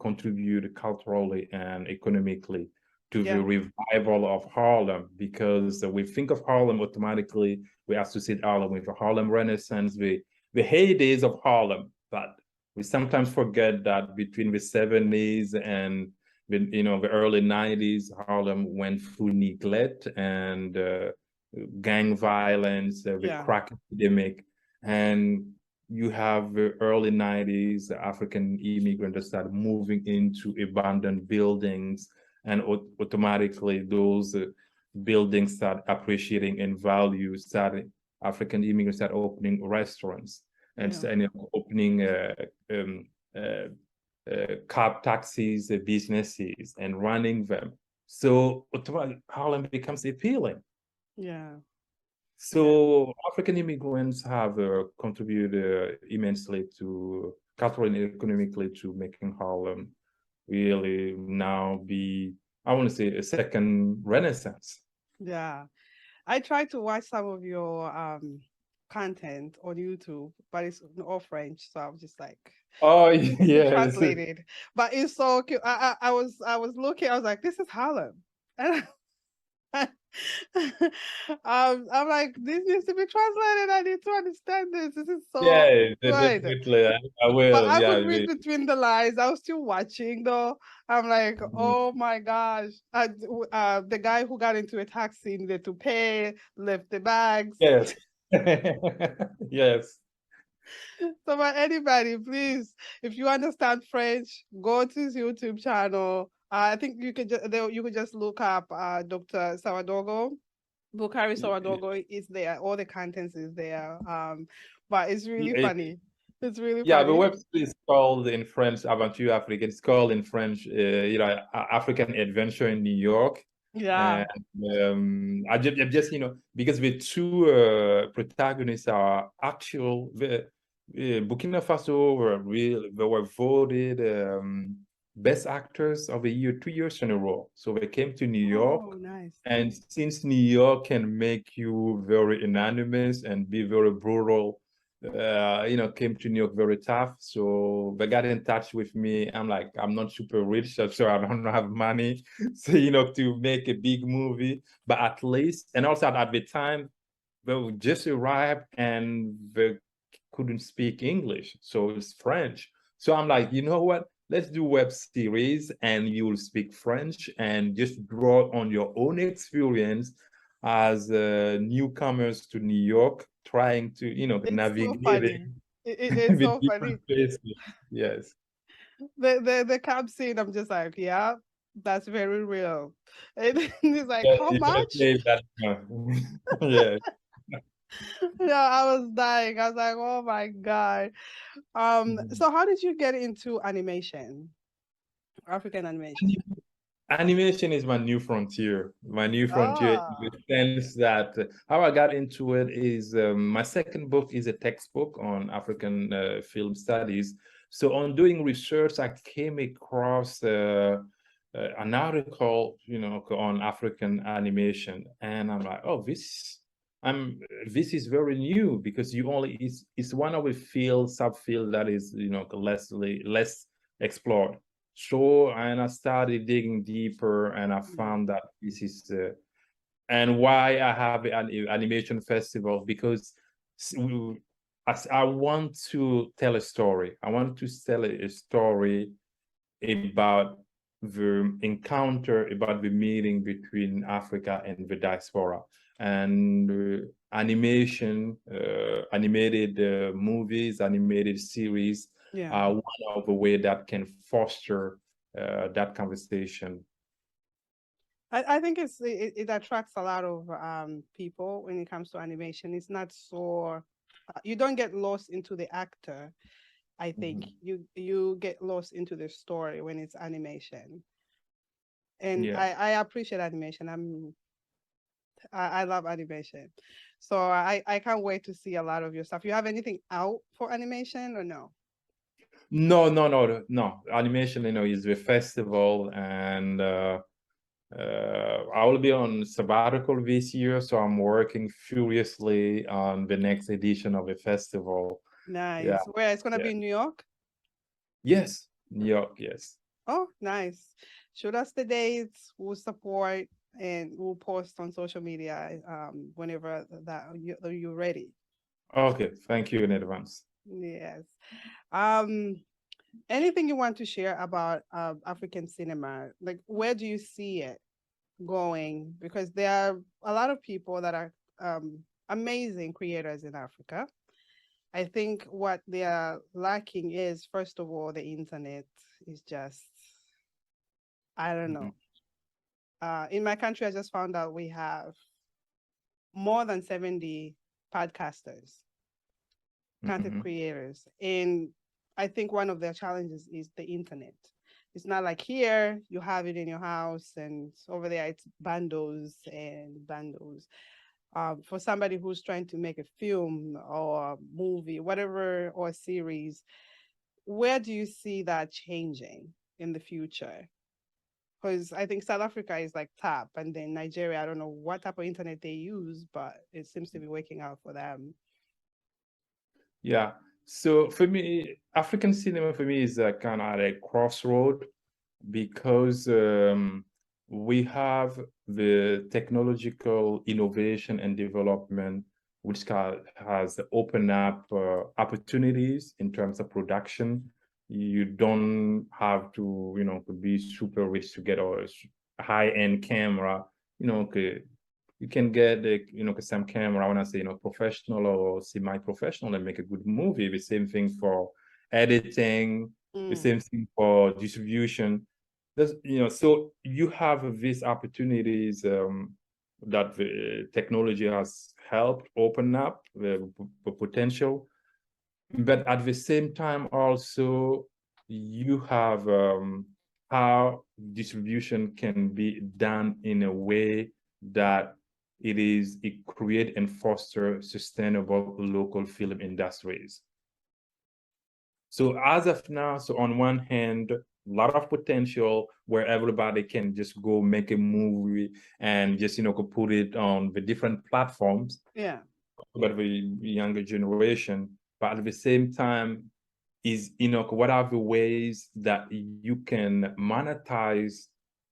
contributed culturally and economically to the revival of Harlem, because we think of Harlem automatically, we associate Harlem with the Harlem Renaissance, the heydays of Harlem, but we sometimes forget that between the 70s and the early 90s, Harlem went through neglect and gang violence, the crack epidemic, and you have the early 90s, African immigrants started moving into abandoned buildings, and automatically those buildings start appreciating in value. African immigrants start opening restaurants and opening cab taxis, businesses, and running them. So automatically Harlem becomes appealing. Yeah. So African immigrants have contributed immensely to culturally and economically to making Harlem really now be, I want to say, a second renaissance. Yeah. I tried to watch some of your content on YouTube, but it's all French, so I'm just like, oh yeah, translated. But it's so cute. I was looking, I was like, this is Harlem. And I'm like, this needs to be translated. I need to understand this. This is so good. Definitely. I will. But I could read between the lines. I was still watching though. I'm like, oh my gosh. The guy who got into a taxi needed to pay, left the bags. Yes. Yes. So for anybody, please, if you understand French, go to his YouTube channel. I think you could just look up Dr. Sawadogo. Boukary Sawadogo is there. All the contents is there. But it's really funny. It's really funny. The website is called in French Aventure Afrique. It's called in French, African Adventure in New York. Yeah. And I just because the two protagonists are actual. Burkina Faso they were voted Best Actors of the Year 2 years in a row. So they came to New York. Oh, nice. And since New York can make you very anonymous and be very brutal, came to New York very tough. So they got in touch with me. I'm like, I'm not super rich, so I don't have money, so, to make a big movie. But at least, and also at the time, they just arrived and they couldn't speak English. So it's French. So I'm like, you know what? Let's do web series and you'll speak French and just draw on your own experience as newcomers to New York, trying to, It's navigate so funny. It's the so funny. different places. Yes. The cab scene, I'm just like, yeah, that's very real. And it's like, Yeah, how you gotta much? play that. Yeah. Yeah, I was dying. I was like, oh my God. So how did you get into animation? African animation? Animation is my new frontier. My new frontier in Ah, the sense that how I got into it is my second book is a textbook on African film studies. So on doing research, I came across an article, on African animation, and I'm like, oh, this is very new because it's one of the subfield that is less explored. So, and I started digging deeper, and I found that this is and why I have an animation festival, because I want to tell a story. I want to tell a story about the encounter, about the meeting between Africa and the diaspora. And animation, animated movies, animated series yeah. are one of the way that can foster that conversation. I think it attracts a lot of people when it comes to animation. It's not so you don't get lost into the actor. I think you get lost into the story when it's animation. And Yeah. I appreciate animation. I love animation. So I can't wait to see a lot of your stuff. You have anything out for animation or no? No. Animation, is a festival, and I will be on sabbatical this year, so I'm working furiously on the next edition of the festival. Nice. Yeah. Where it's gonna be in New York? Yes, New York, yes. Oh, nice. Shoot us the dates. We'll support and we'll post on social media whenever you're ready. Okay, thank you in advance. Yes. Um, anything you want to share about African cinema? Like, where do you see it going? Because there are a lot of people that are amazing creators in Africa. I think what they are lacking is, first of all, the internet is just, I don't know. In my country, I just found out we have more than 70 podcasters, content creators. And I think one of their challenges is the internet. It's not like here, you have it in your house, and over there, it's bundles and bundles. For somebody who's trying to make a film or a movie, whatever, or a series, where do you see that changing in the future? Because I think South Africa is like top, and then Nigeria, I don't know what type of internet they use, but it seems to be working out for them. Yeah. So for me, African cinema for me is kind of at a crossroad, because we have the technological innovation and development, which has opened up opportunities in terms of production. You don't have to, be super rich to get a high-end camera. You can get some camera, when I say, professional or semi-professional, and make a good movie. The same thing for editing, the same thing for distribution. So you have these opportunities that the technology has helped open up the potential. But at the same time, also, you have how distribution can be done in a way that it create and foster sustainable local film industries. So as of now, so on one hand, lot of potential where everybody can just go make a movie and just, could put it on the different platforms. Yeah. But the younger generation, but at the same time, is, what are the ways that you can monetize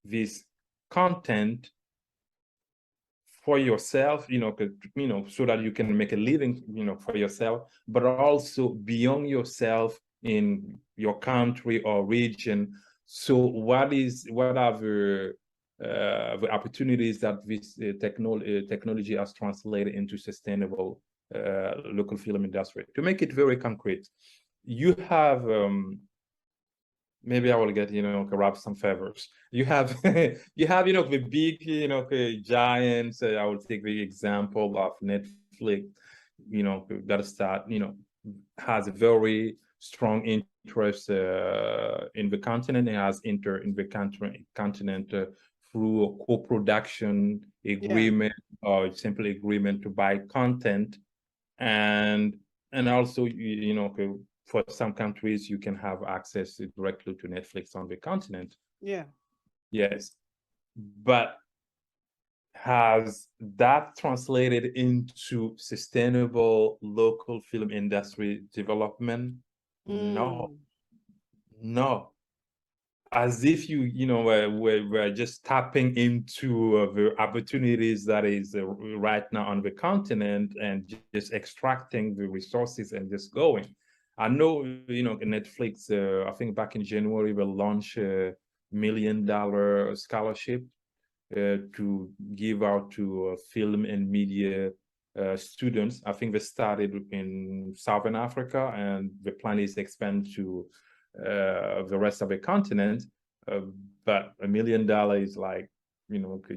this content for yourself, so that you can make a living, for yourself, but also beyond yourself in your country or region. So what are the opportunities that this technology has translated into sustainable local film industry? To make it very concrete, you have maybe I will get, grab some favors. You have, the big, giants. I will take the example of Netflix, that start, has a very strong interest in the continent. It has entered in the continent through a co-production agreement or simply agreement to buy content, and also, for some countries, you can have access directly to Netflix on the continent. Yeah. Yes. But has that translated into sustainable local film industry development? No. As if we're just tapping into the opportunities that is right now on the continent and just extracting the resources and just going. I know, Netflix, I think back in January, will launch a $1 million scholarship to give out to film and media students. I think they started in Southern Africa, and the plan is to expand to the rest of the continent. But $1 million is like,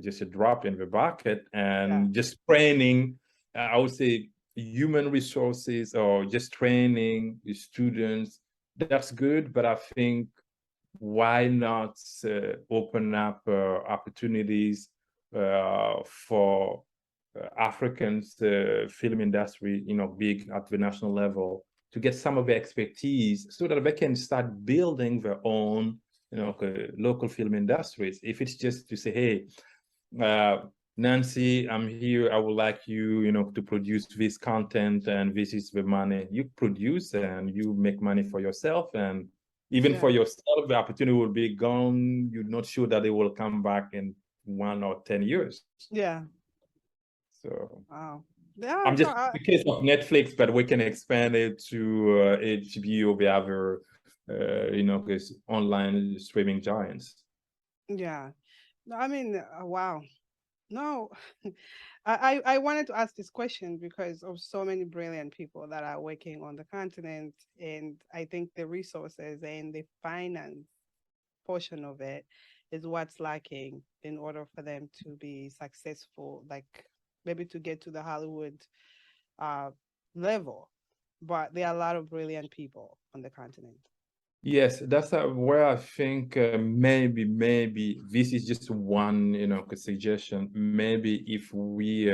just a drop in the bucket, and just training, I would say, human resources or just training the students, that's good. But I think, why not open up opportunities for Africans film industry, big at the national level, to get some of the expertise so that they can start building their own, local film industries. If it's just to say, hey, Nancy, I'm here, I would like you, to produce this content, and this is the money you produce, and you make money for yourself, and even for yourself, the opportunity will be gone. You're not sure that it will come back in 1 or 10 years. Yeah. So wow. Yeah, I'm just in the case of Netflix, but we can expand it to HBO, the other, online streaming giants. Yeah. No, I mean, wow. No, I wanted to ask this question because of so many brilliant people that are working on the continent, and I think the resources and the finance portion of it is what's lacking in order for them to be successful, like maybe to get to the Hollywood level. But there are a lot of brilliant people on the continent. Yes, that's where I think maybe this is just one, suggestion. Maybe if we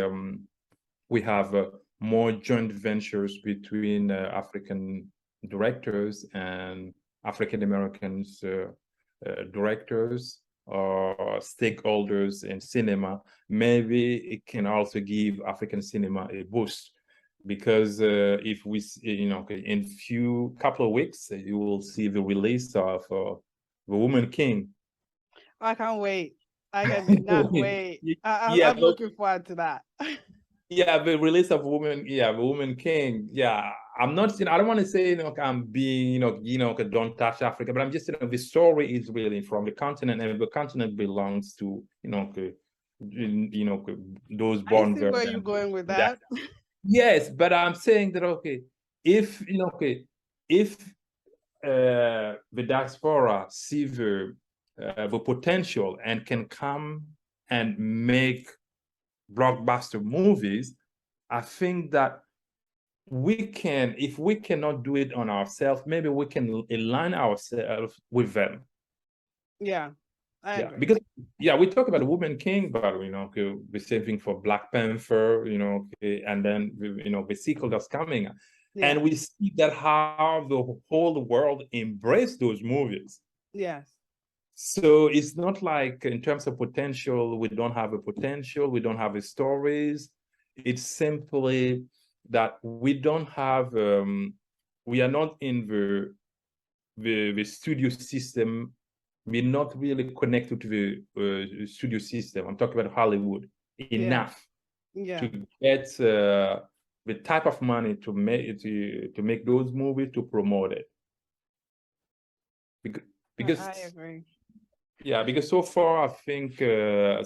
have more joint ventures between African directors and African Americans directors or stakeholders in cinema, maybe it can also give African cinema a boost. Because if we, in couple of weeks, you will see the release of The Woman King. I can't wait. I cannot wait. I'm looking forward to that. Yeah, the release of The Woman King. Yeah, I'm not, I don't want to say, I'm being, don't touch Africa, but I'm just, the story is really from the continent, and the continent belongs to, those born there. I see where you're going with that. Yes, but I'm saying that, if the diaspora see the potential and can come and make blockbuster movies, I think that we can, if we cannot do it on ourselves, maybe we can align ourselves with them. Yeah. Because we talk about Woman King, but the same thing for Black Panther, and then the sequel that's coming, and we see that how the whole world embraced those movies. Yes. So it's not like in terms of potential, we don't have a potential, we don't have a stories. It's simply that we don't have, we are not in the studio system. We're not really connected to the studio system. I'm talking about Hollywood enough to get the type of money to make those movies, to promote it. Because I agree. Yeah, because so far I think those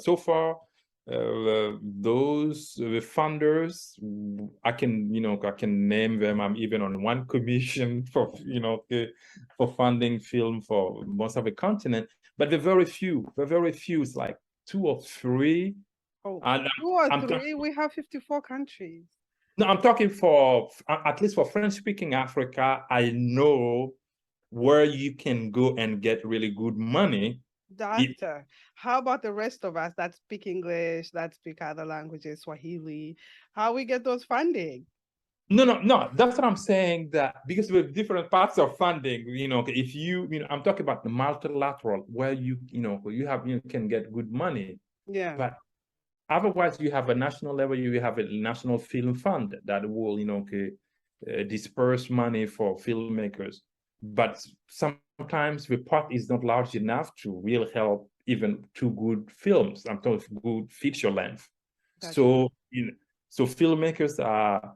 the funders, I can name them. I'm even on one commission for for funding film for most of the continent, but they're very few. It's like 2 or 3. Oh, And 2 or 3. We have 54 countries. No, I'm talking for at least for French-speaking Africa. I know where you can go and get really good money. Doctor, how about the rest of us that speak English, that speak other languages, Swahili? How we get those funding? No. That's what I'm saying. That because with different parts of funding, if I'm talking about the multilateral, where you can get good money. Yeah. But otherwise, you have a national level. You have a national film fund that will disperse money for filmmakers. But sometimes the pot is not large enough to really help even 2 good films. I'm talking good feature length. Gotcha. So filmmakers are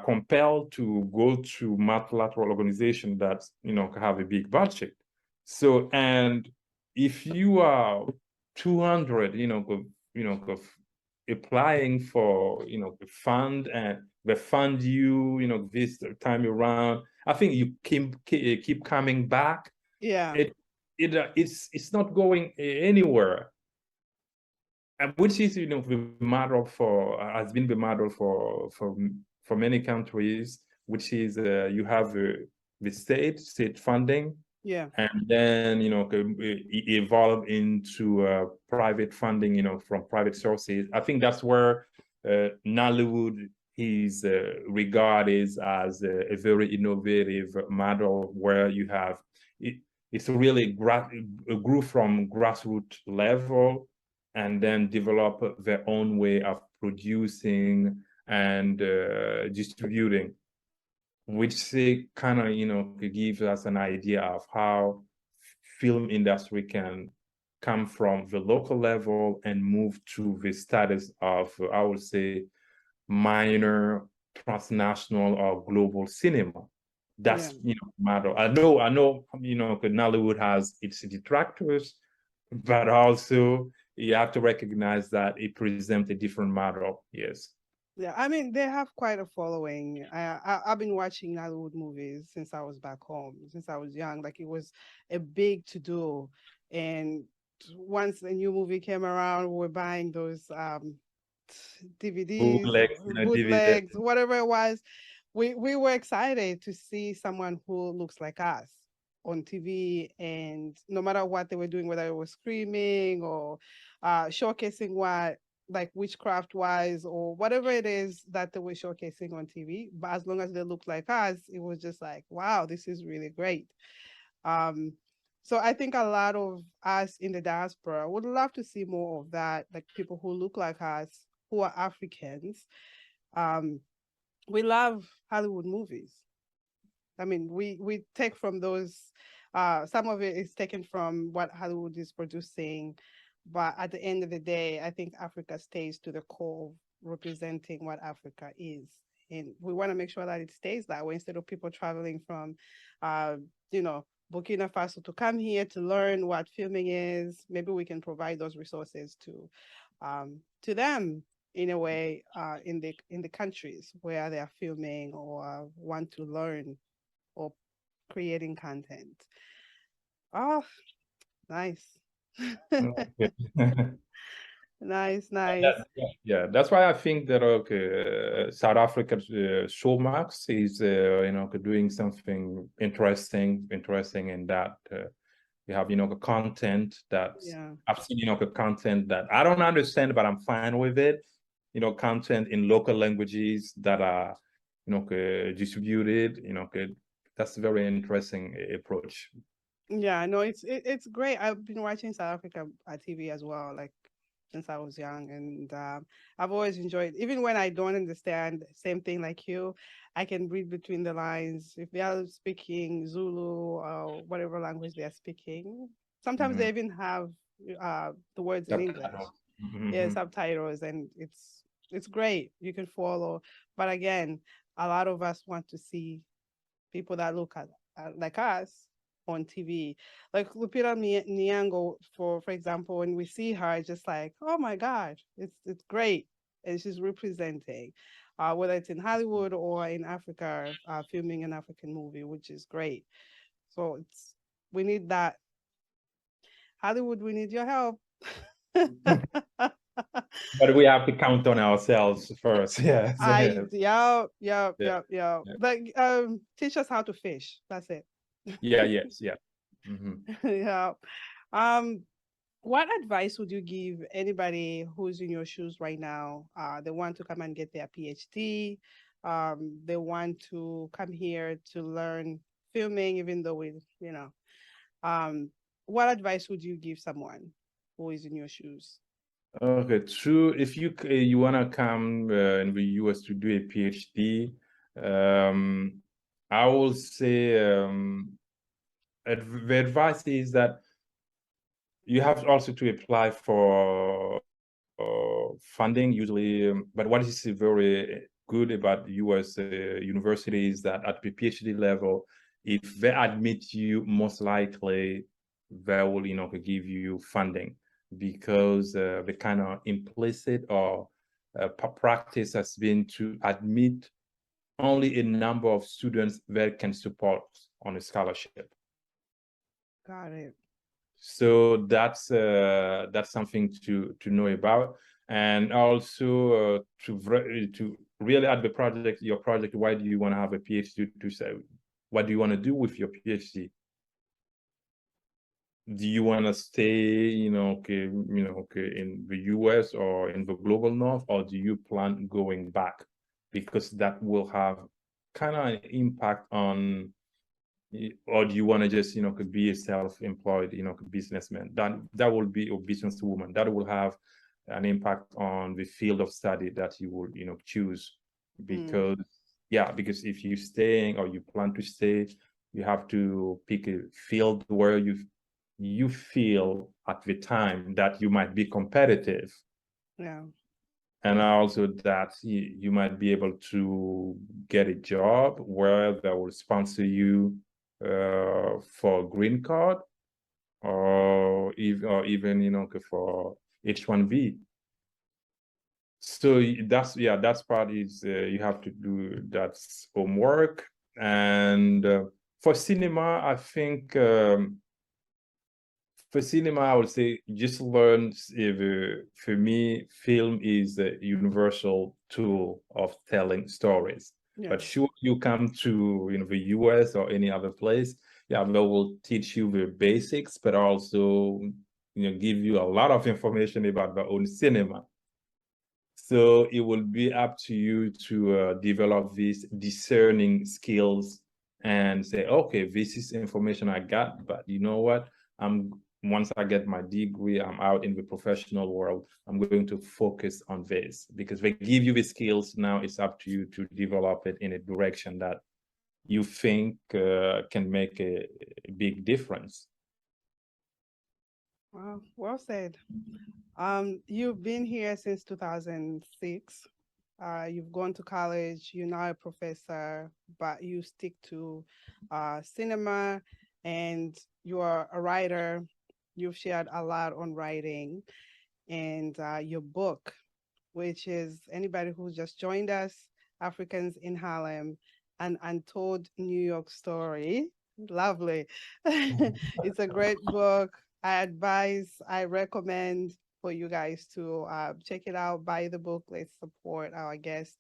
compelled to go to multilateral organizations that have a big budget. So, and if you are 200, applying for the fund, and they fund you this time around, I think you keep coming back. Yeah, it's not going anywhere, and which is the model has been the model for many countries, which is you have the state funding. Yeah. And then evolve into private funding from private sources. I think that's where Nollywood is regarded as a very innovative model, where you have it's really grew from grassroots level, and then develop their own way of producing and distributing, which kind of gives us an idea of how film industry can come from the local level and move to the status of, I would say, minor, transnational, or global cinema. That's matter. I know Nollywood has its detractors, but also you have to recognize that it presents a different model. Yes. Yeah, I mean, they have quite a following. I've been watching Hollywood movies since I was back home, since I was young. Like, it was a big to-do. And once a new movie came around, we were buying those DVDs, bootlegs, whatever it was. We were excited to see someone who looks like us on TV, and no matter what they were doing, whether it was screaming or showcasing what, like, witchcraft wise or whatever it is that they were showcasing on TV, but as long as they looked like us, it was just like, wow, this is really great. So I think a lot of us in the diaspora would love to see more of that, like people who look like us, who are Africans. We love Hollywood movies. I mean, we take from those, some of it is taken from what Hollywood is producing, but at the end of the day, I think Africa stays to the core of representing what Africa is. And we want to make sure that it stays that way, instead of people traveling from, Burkina Faso to come here to learn what filming is. Maybe we can provide those resources to them in a way, in the countries where they are filming or want to learn or creating content. Oh, nice. Nice. Yeah, that's why I think that South Africa's Showmax is doing something interesting in that you have content that's I've seen content that I don't understand, but I'm fine with it. Content in local languages that are distributed. That's a very interesting approach. Yeah, no, it's great. I've been watching South Africa TV as well, like since I was young, and I've always enjoyed. Even when I don't understand, same thing like you, I can read between the lines. If they are speaking Zulu or whatever language they are speaking, sometimes Mhm. they even have the words in English. Subtitles. Yeah, Mhm. subtitles, and it's great. You can follow, but again, a lot of us want to see people that look at like us on TV. Like Lupita Nyong'o, for example, when we see her, it's just like, oh my God, it's great, and she's representing, whether it's in Hollywood or in Africa, filming an African movie, which is great. So we need that. Hollywood, we need your help. But we have to count on ourselves first. Yes, yes, Yeah, yeah, yeah, Like teach us how to fish. That's it. yeah, yes, yeah. Hmm. Yeah. Um, what advice would you give anybody who's in your shoes right now? They want to come and get their PhD. They want to come here to learn filming, even though um, what advice would you give someone who is in your shoes? Okay, true. If you wanna come in the US to do a PhD, um, I will say the advice is that you have also to apply for funding usually. But what is very good about US university is that at the PhD level, if they admit you, most likely they will, give you funding because the kind of implicit or practice has been to admit only a number of students that can support on a scholarship. Got it. So that's something to know about, and also to really at the project, your project. Why do you want to have a PhD? To say, what do you want to do with your PhD? Do you want to stay, in the US or in the global north, or do you plan going back? Because that will have kind of an impact on, or do you want to just could be a self-employed businessman, that will be a businesswoman, that will have an impact on the field of study that you will choose. Because because if you're staying or you plan to stay, you have to pick a field where you feel at the time that you might be competitive, Yeah. and also that you might be able to get a job where they will sponsor you for a green card, or even for H1B. So that's part is you have to do that's homework. And for cinema, I think for cinema, I would say just learn. For me, film is a universal tool of telling stories. Yeah. But sure, you come to the US or any other place, yeah, they will teach you the basics, but also give you a lot of information about their own cinema. So it will be up to you to develop these discerning skills and say, okay, this is information I got, but you know what? Once I get my degree, I'm out in the professional world, I'm going to focus on this, because they give you the skills. Now it's up to you to develop it in a direction that you think can make a big difference. Wow, well said. You've been here since 2006. You've gone to college, you're now a professor, but you stick to cinema, and you are a writer. You've shared a lot on writing, and your book, which is anybody who's just joined us, Africans in Harlem, an Untold New York Story. Lovely. It's a great book. I recommend for you guys to check it out, buy the book, let's support our guest.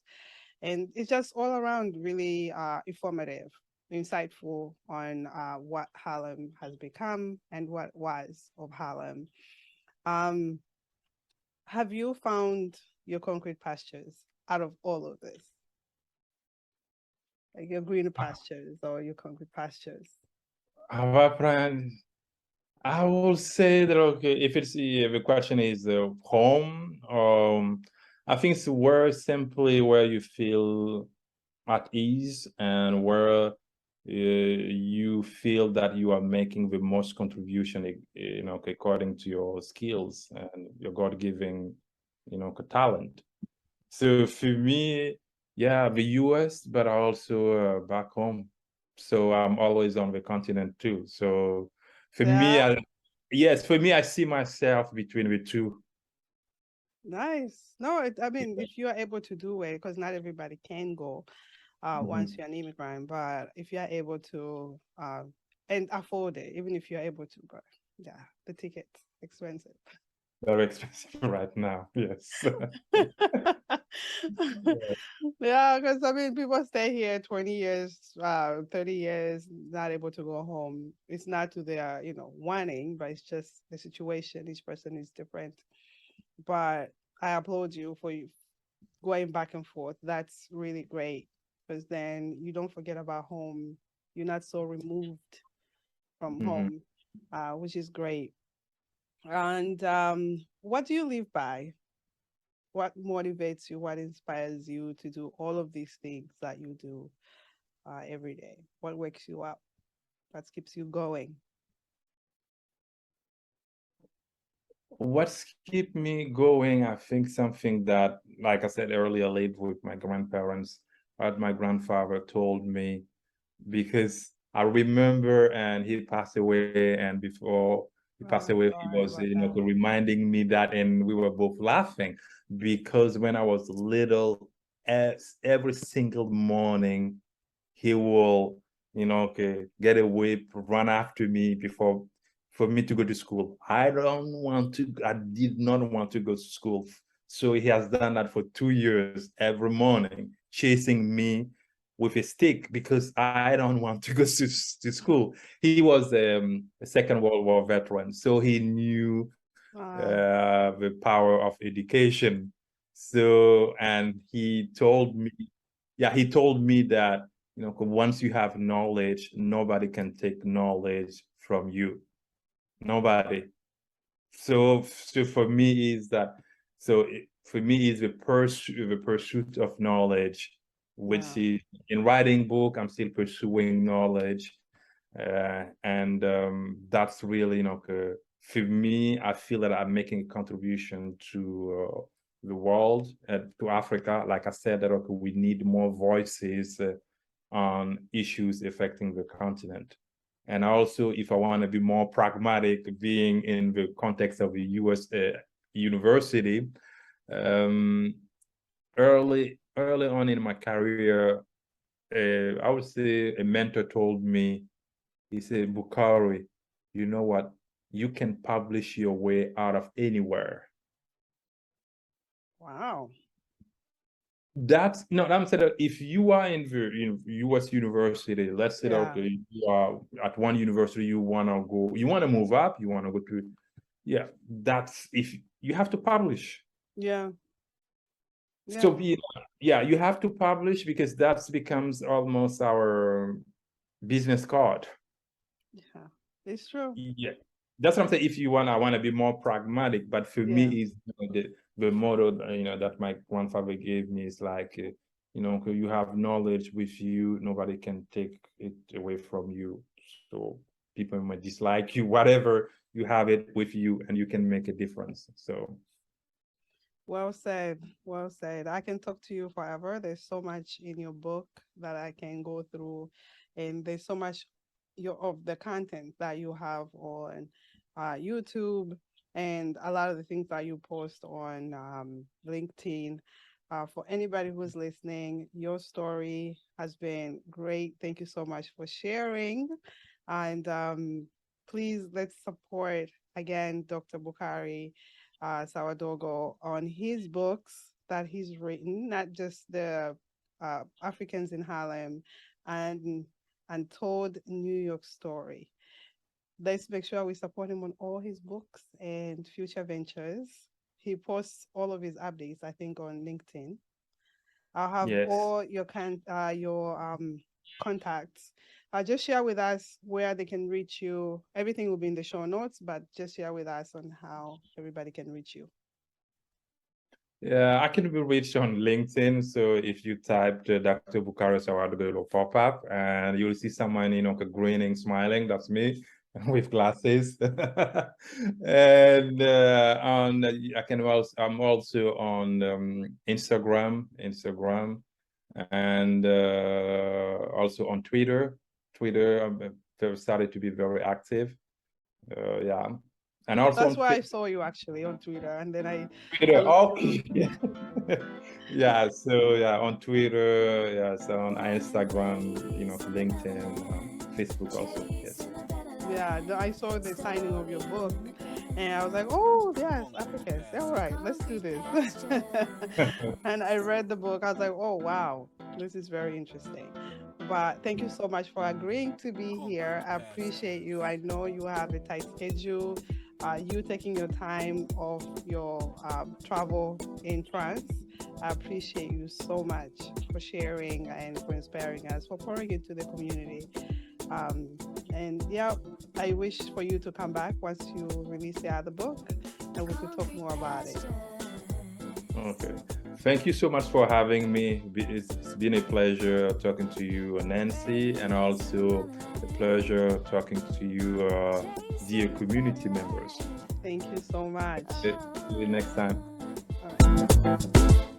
And it's just all around really informative, insightful on what Harlem has become and what was of Harlem. Um, have you found your concrete pastures out of all of this? Like your green pastures or your concrete pastures? I will say that, okay, if the question is home, I think it's where you feel at ease and where you feel that you are making the most contribution, according to your skills and your God-given, talent. So for me, yeah, the US, but also back home. So I'm always on the continent too. So for me, Yeah. yes, for me, I see myself between the two. Nice. No, I mean, if you are able to do it, because not everybody can go once Mhm. you're an immigrant, but if you're able to and afford it, even if you're able to, but yeah, the ticket's expensive. Very expensive right now. Yes. Yeah, because I mean, people stay here 20 years, 30 years, not able to go home. It's not to their, wanting, but it's just the situation. Each person is different. But I applaud you for you going back and forth. That's really great because then you don't forget about home. You're not so removed from Mhm. home, which is great. And what do you live by? What motivates you? What inspires you to do all of these things that you do every day? What wakes you up? What keeps you going? What's keep me going? I think something that, like I said earlier, I lived with my grandparents. What my grandfather told me, because I remember, and he passed away, and before he passed Oh, away, he sorry was, about that. reminding me that, and we were both laughing because when I was little, every single morning, he will, okay, get a whip, run after me before for me to go to school. I did not want to go to school. So he has done that for 2 years every morning, chasing me with a stick because I don't want to go to school. He was a Second World War veteran, so he knew Wow. the power of education. So, and he told me, yeah, he told me that, once you have knowledge, nobody can take knowledge from you. Nobody. So for me is that, for me is the pursuit of knowledge, which Wow. is in writing book, I'm still pursuing knowledge. And that's really, for me, I feel that I'm making a contribution to the world, to Africa. Like I said, that, okay, we need more voices on issues affecting the continent. And also, if I want to be more pragmatic, being in the context of a US university, um, early on in my career, I would say a mentor told me, he said, Boukary, you know what? You can publish your way out of anywhere. Wow. That's no, I'm saying that if you are in the US university, let's say that, Yeah. okay, you are at one university, you want to move up, you want to go to, yeah, that's if you have to publish. Yeah. So Yeah. yeah, you have to publish because that becomes almost our business card. Yeah. It's true. Yeah, that's what I'm saying. If you want, I want to be more pragmatic, but for me, Yeah. is the motto that my grandfather gave me is like, you have knowledge with you, nobody can take it away from you. So people might dislike you, whatever, you have it with you, and you can make a difference. So Well said. Well said. I can talk to you forever. There's so much in your book that I can go through, and there's so much of the content that you have on YouTube and a lot of the things that you post on LinkedIn. For anybody who's listening, your story has been great. Thank you so much for sharing, and please let's support again Dr. Boukary Sawadogo on his books that he's written, not just the Africans in Harlem and Untold New York Story. Let's make sure we support him on all his books and future ventures. He posts all of his updates, I think, on LinkedIn. I'll have yes. all your contacts just share with us where they can reach you. Everything will be in the show notes, but just share with us on how everybody can reach you. Yeah, I can be reached on LinkedIn. So if you type Dr. Boukary Sawadogo, it'll pop up and you'll see someone, grinning, smiling. That's me with glasses. And I'm also on Instagram, and also on Twitter. I've started to be very active. Yeah. And also that's why I saw you actually on Twitter, and then I Twitter. Oh, yeah. Yeah. So yeah, on Twitter, yeah. So on Instagram, LinkedIn, Facebook also. Yes. Yeah, I saw the signing of your book, and I was like, oh yes, Africans. All right, let's do this. And I read the book. I was like, oh wow, this is very interesting. But thank you so much for agreeing to be here. I appreciate you. I know you have a tight schedule. You taking your time off your travel in France. I appreciate you so much for sharing and for inspiring us, for pouring into the community. And yeah, I wish for you to come back once you release the other book and we could talk more about it. Okay. Thank you so much for having me. It's been a pleasure talking to you, Nancy, and also a pleasure talking to you, dear community members. Thank you so much. See you next time. All right.